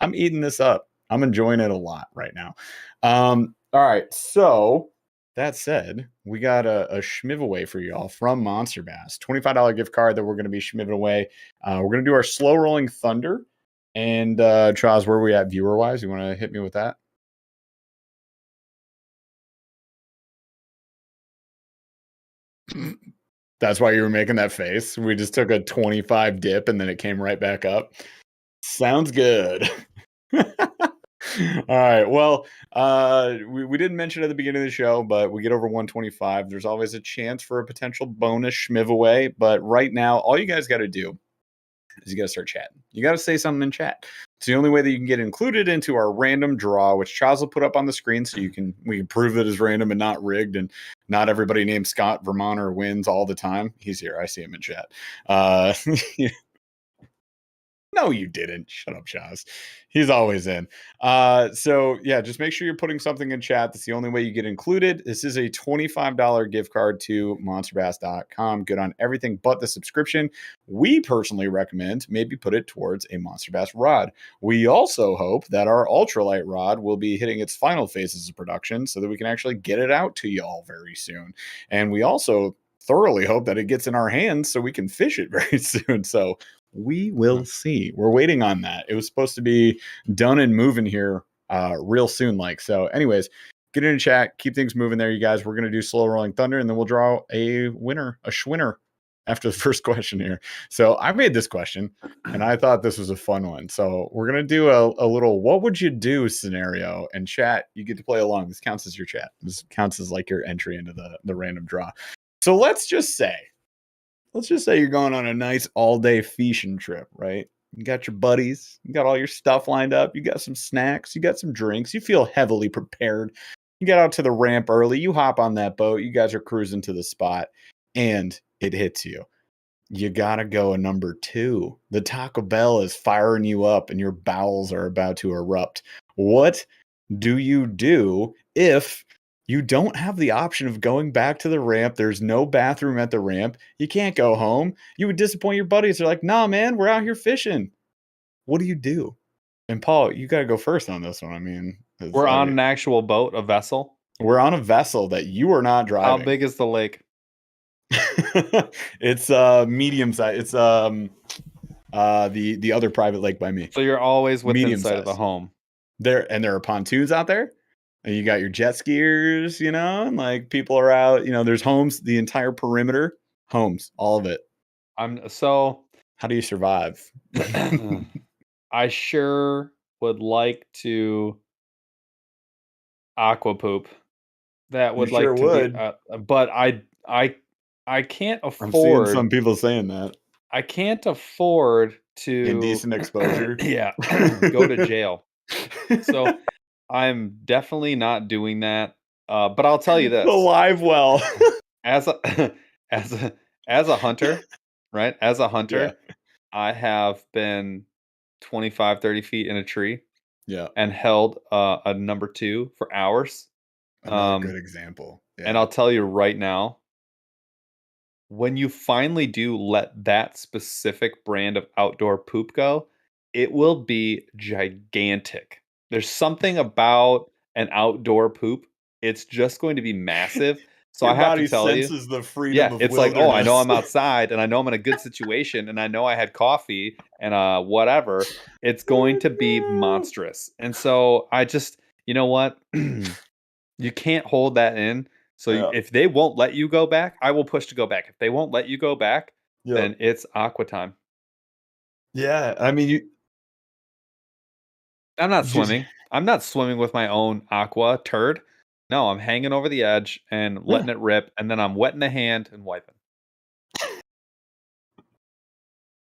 I'm eating this up. I'm enjoying it a lot right now. All right. So that said, we got a schmiv away for y'all from Monster Bass. $25 gift card that we're going to be schmiving away. We're going to do our slow rolling thunder. And Charles, where are we at viewer wise? You want to hit me with that? That's why you were making that face. We just took a 25 dip and then it came right back up. Sounds good. All right. Well, we didn't mention it at the beginning of the show, but we get over 125. There's always a chance for a potential bonus schmiv away. But right now, all you guys got to do is you got to start chatting. You got to say something in chat. It's the only way that you can get included into our random draw, which Charles will put up on the screen so we can prove that it's random and not rigged, and not everybody named Scott Vermonter wins all the time. He's here. I see him in chat. No, you didn't. Shut up, Chaz. He's always in. So yeah, just make sure you're putting something in chat. That's the only way you get included. This is a $25 gift card to monsterbass.com. Good on everything but the subscription. We personally recommend maybe put it towards a Monster Bass rod. We also hope that our ultralight rod will be hitting its final phases of production so that we can actually get it out to y'all very soon. And we also thoroughly hope that it gets in our hands so we can fish it very soon. So we will see. We're waiting on that. It was supposed to be done and moving here real soon. So anyways, get in the chat, keep things moving there, you guys. We're going to do slow rolling thunder, and then we'll draw a winner, a schwinner after the first question here. So I made this question and I thought this was a fun one. So we're going to do a little, what would you do scenario, and chat, you get to play along. This counts as your chat. This counts as like your entry into the random draw. So let's just say you're going on a nice all-day fishing trip, right? You got your buddies, you got all your stuff lined up, you got some snacks, you got some drinks, you feel heavily prepared. You get out to the ramp early, you hop on that boat, you guys are cruising to the spot, and it hits you. You gotta go a number 2. The Taco Bell is firing you up and your bowels are about to erupt. What do you do if you don't have the option of going back to the ramp? There's no bathroom at the ramp. You can't go home. You would disappoint your buddies. They're like, nah, man, we're out here fishing. What do you do? And Paul, you got to go first on this one. I mean, we're on an actual boat, a vessel. We're on a vessel that you are not driving. How big is the lake? It's medium size. It's the other private lake by me. So you're always within medium sight size. of the home. There are pontoons out there. And you got your jet skiers, and like people are out, there's homes, the entire perimeter, homes, all of it. How do you survive? I sure would like to aqua poop. That would like to be, but I can't afford. I'm seeing some people saying that. I can't afford to indecent exposure. Yeah, go to jail. So I'm definitely not doing that. But I'll tell you this: the live well. as a hunter, right? As a hunter, yeah. I have been 25, 30 feet in a tree. Yeah. And held a number 2 for hours. Another good example. Yeah. And I'll tell you right now, when you finally do let that specific brand of outdoor poop go, it will be gigantic. There's something about an outdoor poop. It's just going to be massive. So your I have body to tell senses you, the freedom of it's wilderness. like, oh, I know I'm outside and I know I'm in a good situation and I know I had coffee and whatever. It's going to be monstrous. And so I just, you know what? You can't hold that in. So if they won't let you go back, I will push to go back. If they won't let you go back, then it's aqua time. Yeah, I mean, I'm not swimming. I'm not swimming with my own aqua turd. No, I'm hanging over the edge and letting it rip, and then I'm wetting the hand and wiping.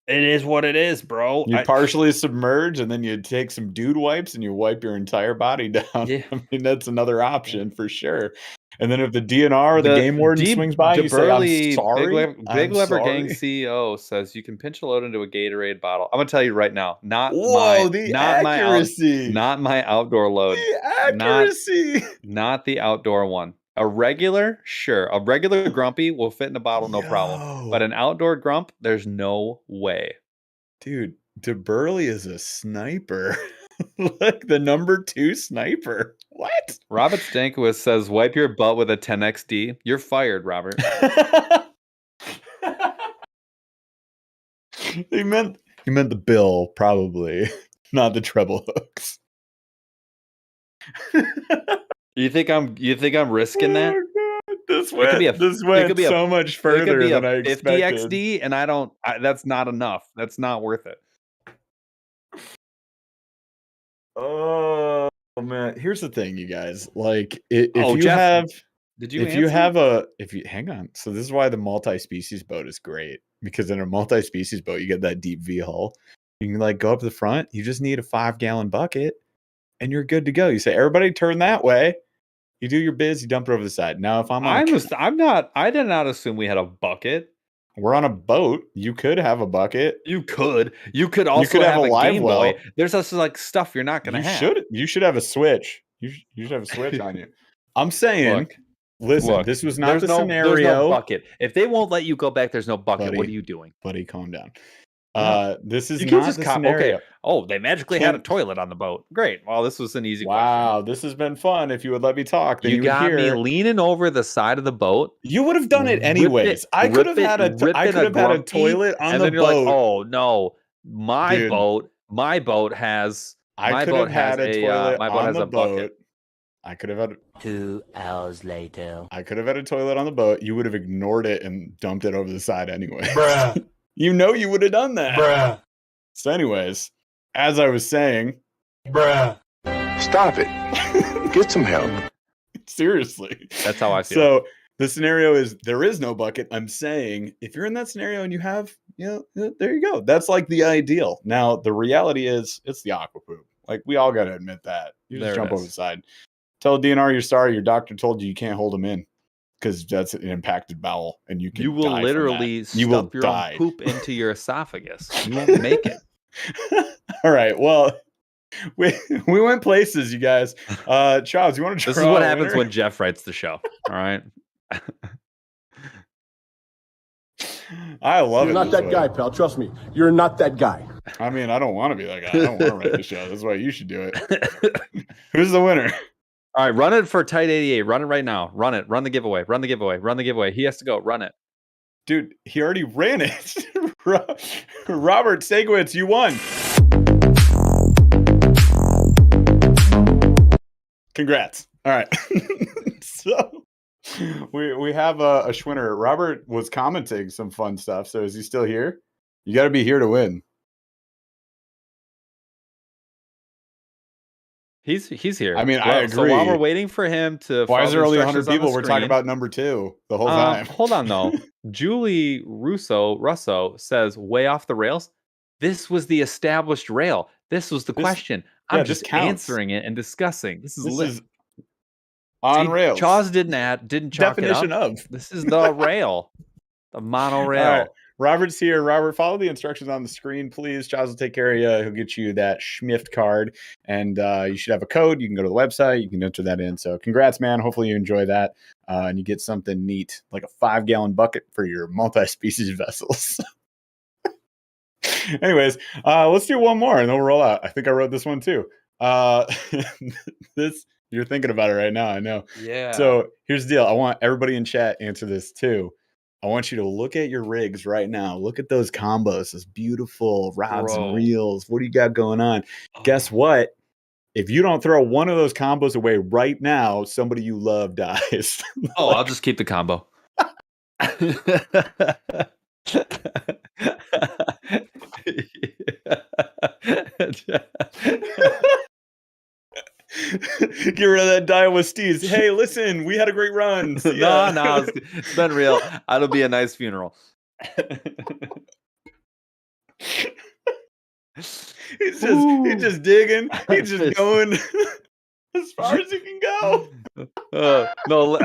It is what it is, bro. You partially submerge, and then you take some dude wipes and you wipe your entire body down. Yeah. I mean, that's another option for sure. And then if the DNR or the game warden swings by, you say, Burly, I'm sorry. Big Lever Gang sorry. CEO says you can pinch a load into a Gatorade bottle. I'm gonna tell you right now, not the my outdoor load. The accuracy. Not the outdoor one. A regular, sure. A regular grumpy will fit in a bottle, no problem. But an outdoor grump, there's no way. Dude, Burly is a sniper. Look, the number 2 sniper. What? Robert Stankiewicz says, wipe your butt with a 10XD. You're fired, Robert. He meant the bill, probably, not the treble hooks. You think I'm risking that? God. This went so much further than I expected. 50XD, and that's not enough. That's not worth it. Oh man, here's the thing, you guys. Like, hang on. So this is why the multi-species boat is great, because in a multi-species boat, you get that deep V hull. You can like go up the front. You just need a 5-gallon bucket, and you're good to go. You say, everybody turn that way. You do your biz. You dump it over the side. Now, if I did not assume we had a bucket. We're on a boat. You could have a bucket. You could also have a live well. There's also like stuff you're not going to have. You should have a switch. You should have a switch on you. I'm saying, listen, this was not the scenario. There's no bucket. If they won't let you go back, there's no bucket. Buddy, what are you doing? Buddy, calm down. This is not the scenario. Okay. Oh, they magically had a toilet on the boat. Great. Well, this was an easy Wow, question. this has been fun. If you would let me talk, then you got me leaning over the side of the boat. You would have done it anyways. I could have had a toilet on the boat. Like, oh no, my boat has a bucket. I could have had 2 hours later. I could have had a toilet on the boat. You would have ignored it and dumped it over the side anyway. Bruh. You know you would have done that. Bruh. So anyways, as I was saying, bruh, stop it. Get some help. Seriously. That's how I feel. So the scenario is there is no bucket. I'm saying if you're in that scenario and you have, there you go. That's like the ideal. Now, the reality is it's the aqua poop. Like, we all got to admit that. You just jump over the side. Tell DNR you're sorry. Your doctor told you can't hold him in because that's an impacted bowel, and you will literally stuff your own poop into your esophagus. You won't make it. All right. Well, we went places, you guys. Charles, you want to? This is what happens when Jeff writes the show. All right. I love it. You're not that guy, pal. Trust me. You're not that guy. I mean, I don't want to be that guy. I don't want to write the show. That's why you should do it. Who's the winner? All right, run it for Tight 88. Run it right now. Run it. Run the giveaway. Run the giveaway. Run the giveaway. He has to go. Run it. Dude, he already ran it. Robert Stankiewicz, you won. Congrats. All right. So we have a Schwinner. Robert was commenting some fun stuff. So is he still here? You got to be here to win. He's here. I mean, I agree. So while we're waiting for him to, why is there only 100 people? We're talking about number 2 the whole time. Hold on though. Julie Russo says way off the rails. This was the established rail. This was the question. I'm just answering it and discussing. This is on rails. Chaws didn't chalk definition it up. Of. This is the rail, the monorail. Right. Robert's here. Robert, follow the instructions on the screen, please. Charles will take care of you. He'll get you that Schmift card, and you should have a code. You can go to the website. You can enter that in. So congrats, man. Hopefully you enjoy that, and you get something neat, like a 5-gallon bucket for your multi-species vessels. Anyways, let's do one more, and then we'll roll out. I think I wrote this one, too. You're thinking about it right now, I know. Yeah. So here's the deal. I want everybody in chat answer this, too. I want you to look at your rigs right now. Look at those combos, those beautiful rods and reels. What do you got going on? Guess what? If you don't throw one of those combos away right now, somebody you love dies. I'll just keep the combo. Get rid of that dial with Steve's. Hey, listen, we had a great run. No, it's been real. It'll be a nice funeral. he's just digging. He's just going as far as he can go. No.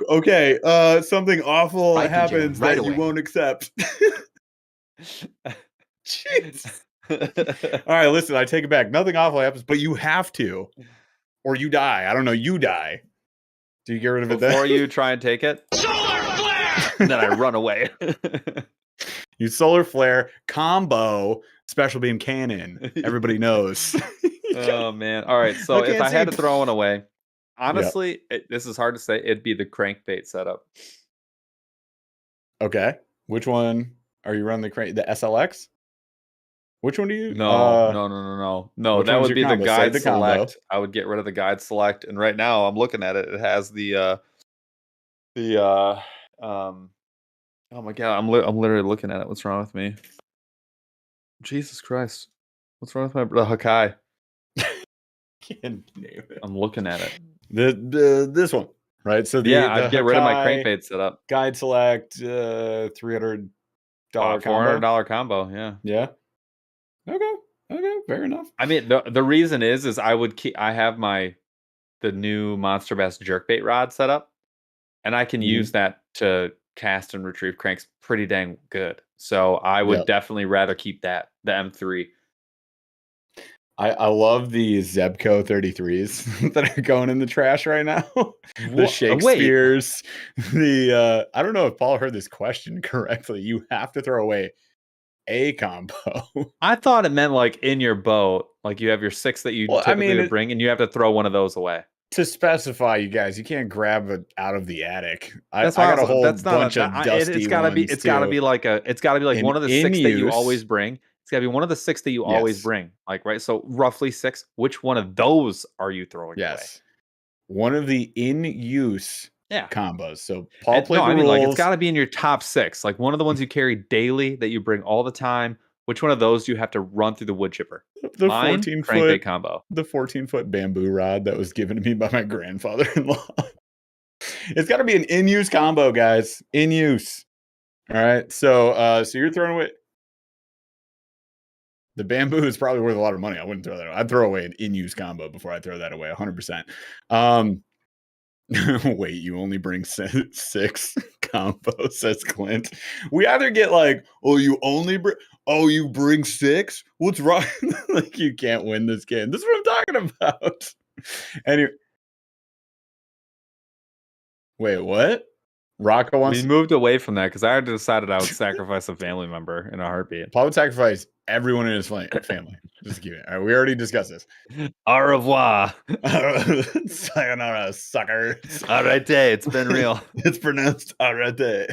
Okay, something awful Right, happens right that you away. won't accept. Jeez. All right, listen, I take it back. Nothing awful happens, but you have to, or you die. I don't know. You die. Do you get rid of it Before then? you try and take it, and then I run away. You solar flare combo special beam cannon. Everybody knows. Oh man! All right, so if can't I had see. to throw one away, honestly, this is hard to say. It'd be the crankbait setup. Okay, which one are you running the crank? The SLX? Which one do you? No. Which That one's would your be combo? the Say guide the combo. select. I would get rid of the guide select, and right now I'm looking at it. It has the Oh my god! I'm literally looking at it. What's wrong with me? Jesus Christ! What's wrong with the Hakai? Can't name it. I'm looking at it. This one, right? So the I'd get rid of my Hakai crankbait setup. guide select $300 combo. $400 combo. Yeah. Yeah. Okay. Fair enough. I mean, the reason is I would keep. I have the new Monster Bass jerkbait rod set up, and I can use that to cast and retrieve cranks pretty dang good. So I would definitely rather keep the M3. I love the Zebco 33s that are going in the trash right now. The Shakespeare's, I don't know if Paul heard this question correctly. You have to throw away a combo. I thought it meant like in your boat, like you have your 6 that you typically would bring, and you have to throw one of those away. To specify, you guys, you can't grab it out of the attic. I got a whole bunch of dusty It's gotta be. It's gotta be like one of the 6 that you always bring. It's gotta be one of the 6 that you always bring. Like, right. So roughly 6. Which one of those are you throwing away? One of the in use combos. So Paul played the rules. Like it's gotta be in your top 6. Like one of the ones you carry daily that you bring all the time. Which one of those do you have to run through the wood chipper? The Mine, 14-foot combo. The 14-foot bamboo rod that was given to me by my grandfather-in-law. It's got to be an in-use combo, guys. In use. All right. So you're throwing away. The bamboo is probably worth a lot of money. I wouldn't throw that away. I'd throw away an in-use combo before I throw that away. 100%. Wait, you only bring 6 combos, says Clint. We either get like, you bring 6? What's wrong? Like, you can't win this game. This is what I'm talking about. Anyway. Wait, what? Rocco wants. We moved away from that because I already decided I would sacrifice a family member in a heartbeat. Paul would sacrifice everyone in his family. Just to keep it. All right, we already discussed this. Au revoir. Sayonara, sucker. Arrete. It's been real. It's pronounced arrete.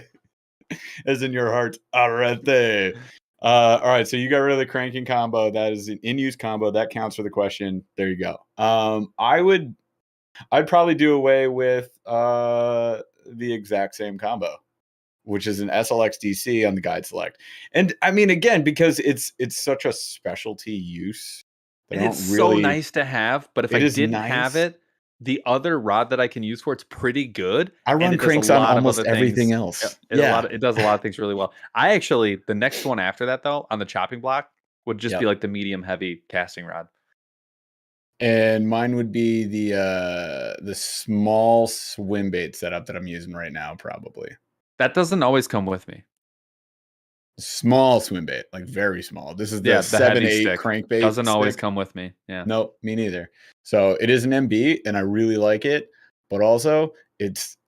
As in your heart, arrete. All right, so you got rid of the cranking combo. That is an in-use combo. That counts for the question. There you go. I'd probably do away with the exact same combo, which is an SLX DC on the guide select. And I mean, again, because it's such a specialty use. It's so nice to have, but if I didn't have it, the other rod that I can use for it's pretty good. I run cranks on almost everything else. It does a lot of things really well. The next one after that though, on the chopping block, would just be like the medium heavy casting rod. And mine would be the small swim bait setup that I'm using right now, probably. That doesn't always come with me. Small swim bait, like very small. This is the 7-8 crankbait. Doesn't always come with me. Yeah. Nope, me neither. So it is an MB, and I really like it, but also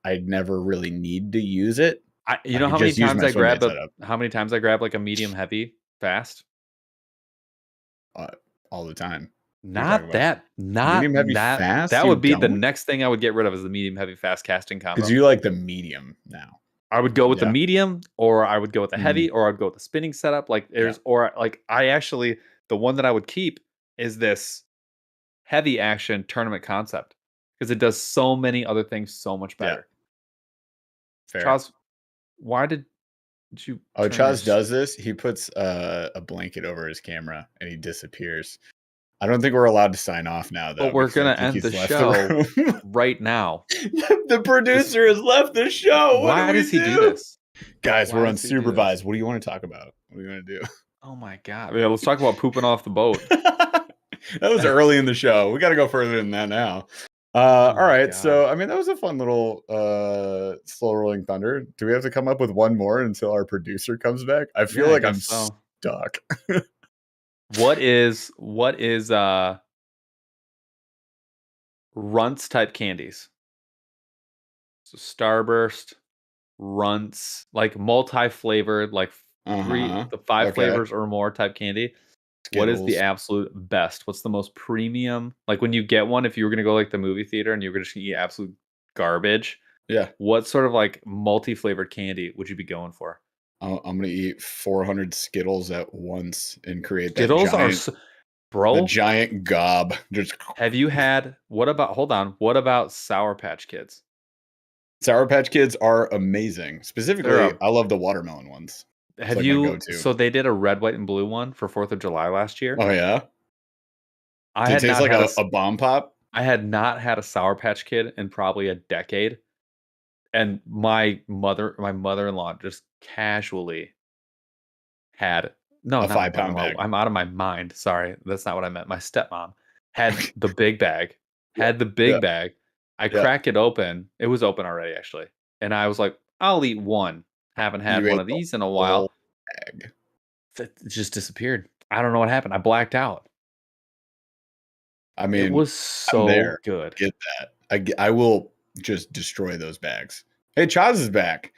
I'd never really need to use it. How many times I grab like a medium heavy fast? All the time. Medium heavy fast. That would be the next thing I would get rid of is the medium heavy fast casting combo. Because you like the medium now. I would go with the medium, or I would go with the heavy, or I'd go with the spinning setup. Like the one that I would keep is this heavy action tournament concept because it does so many other things so much better. Fair. Charles, why did you? Oh, Charles does this. He puts a blanket over his camera and he disappears. I don't think we're allowed to sign off now, though. But we're going to end the show right now. The producer has left the show. Why does he do this? Guys, we're unsupervised. What do you want to talk about? What do you want to do? Oh my god. Yeah, let's talk about pooping off the boat. That was early in the show. We got to go further than that now. Oh All my right. God. So, I mean, that was a fun little slow rolling thunder. Do we have to come up with one more until our producer comes back? I feel Yeah, I like I'm guess so. stuck. What is Runts type candies? So Starburst, Runts, like multi-flavored, like Uh-huh. the 5 Okay. flavors or more type candy. What is the Skittles. absolute best? What's the most premium? Like when you get one, if you were gonna go like the movie theater and you were just gonna eat absolute garbage, Yeah. what sort of like multi-flavored candy would you be going for? I'm going to eat 400 Skittles at once and create Skittles are the bro. giant gob. Just Have you had hold on, what about Sour Patch Kids? Sour Patch Kids are amazing. Specifically, They're I love the watermelon ones. Have like my you go-to. so they did a red, white, and blue one for 4th of July last year. Oh yeah. I Did it had taste not like had a bomb pop? I had not had a Sour Patch Kid in probably a decade. And my mother-in-law just casually had no, A not my 5-pound mother-in-law. bag. I'm out of my mind. Sorry, that's not what I meant. My stepmom had the big bag. Had the big Yeah. bag. I Yeah. cracked it open. It was open already, actually. And I was like, I'll eat one. Haven't had You one ate of the these in a whole while. bag. It just disappeared. I don't know what happened. I blacked out. I mean, It was I'm so there. good. Get that. I will just destroy those bags. Hey, Chaz is back.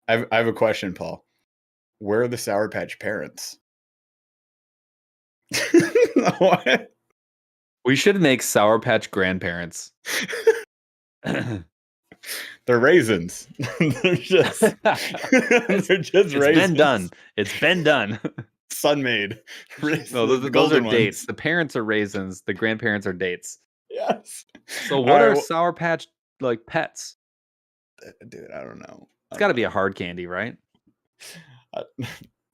I have a question, Paul. Where are the Sour Patch parents? What? We should make Sour Patch grandparents. They're raisins. They're just It's raisins. been done. It's been done. Sun-made. No, The those are golden dates. ones. The parents are raisins. The grandparents are dates. Yes. So what All right, are well, Sour Patch like pets? dude, I don't know. It's got to be a hard candy, right?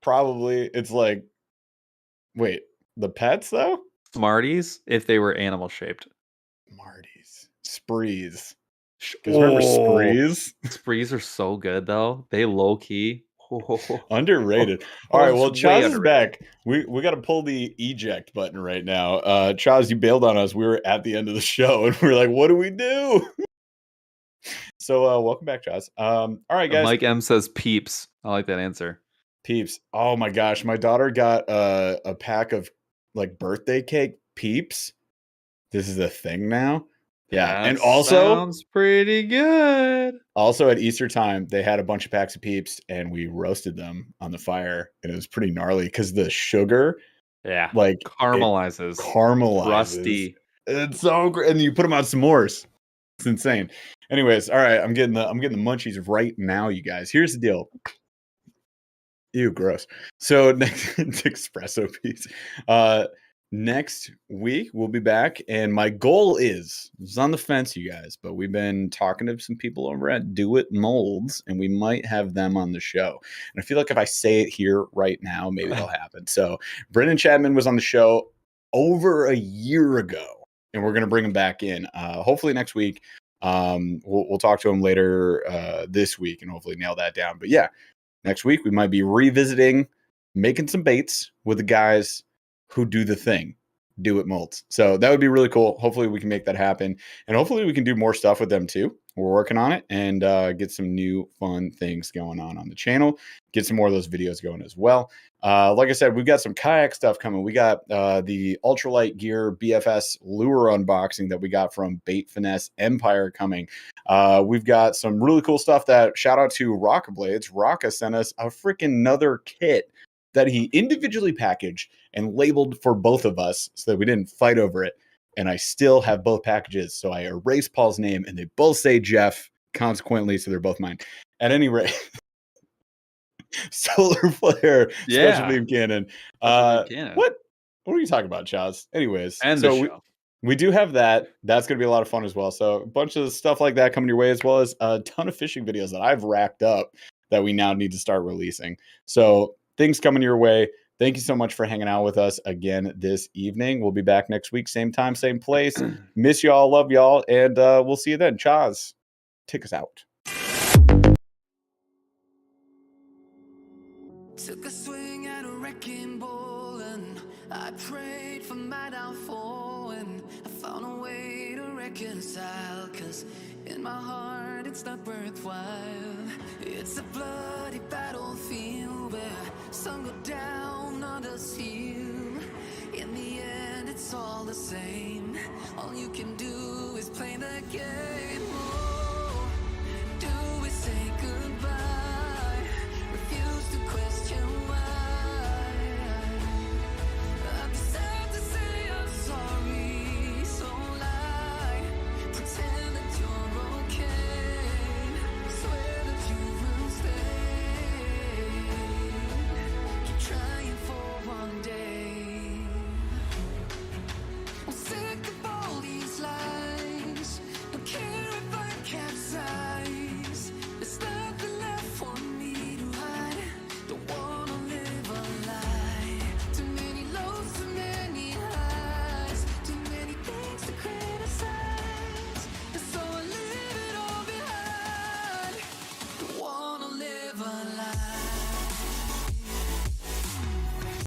Probably. It's like, wait, the pets though? Smarties, if they were animal shaped. Marty's. Sprees. You guys remember Sprees? Sprees are so good though. They low key. Underrated. All right, well, It's Chaz way is underrated. back. We got to pull the eject button right now. Chaz, you bailed on us. We were at the end of the show, and we were like, "What do we do?" So, welcome back, Chaz. All right, guys. Mike M says peeps. I like that answer. Peeps. Oh my gosh, my daughter got a pack of like birthday cake Peeps. This is a thing now. Yeah, That and also sounds pretty good. Also at Easter time, they had a bunch of packs of Peeps, and we roasted them on the fire, and it was pretty gnarly because the sugar, Yeah, like caramelizes, crusty. It's so great, and you put them on s'mores. It's insane. Anyways, all right, I'm getting the munchies right now, you guys. Here's the deal. Ew, gross. So next, it's espresso piece. Next week we'll be back, and my goal is it's on the fence, you guys, but we've been talking to some people over at Do It Molds, and we might have them on the show. And I feel like if I say it here right now, maybe it'll happen. So Brendan Chapman was on the show over a year ago, and we're gonna bring him back in. Hopefully next week. We'll talk to him later this week and hopefully nail that down. But yeah, next week we might be revisiting making some baits with the guys who do the thing, Do It Molds. So that would be really cool. Hopefully we can make that happen, and hopefully we can do more stuff with them too. We're working on it, and get some new fun things going on the channel. Get some more of those videos going as well. Like I said, we've got some kayak stuff coming. We got the ultralight gear BFS lure unboxing that we got from Bait Finesse Empire coming. We've got some really cool stuff that shout out to Rocka Blades. Rocka sent us a freaking another kit that he individually packaged and labeled for both of us so that we didn't fight over it. And I still have both packages. So I erased Paul's name, and they both say Jeff, consequently, so they're both mine. At any rate, solar flare, special beam cannon. What are you talking about, Chaz? Anyways, and so the show. We do have that. That's going to be a lot of fun as well. So a bunch of stuff like that coming your way, as well as a ton of fishing videos that I've racked up that we now need to start releasing. So things coming your way. Thank you so much for hanging out with us again this evening. We'll be back next week, same time, same place. Miss y'all, love y'all, and we'll see you then. Chaz, take us out. Took us swing at a wrecking ball, and I prayed for my downfall, and I found a way to reconcile, 'cause in my heart it's not worthwhile. It's a bloody battlefield where some go down, others heal. In the end it's all the same. All you can do is play the game.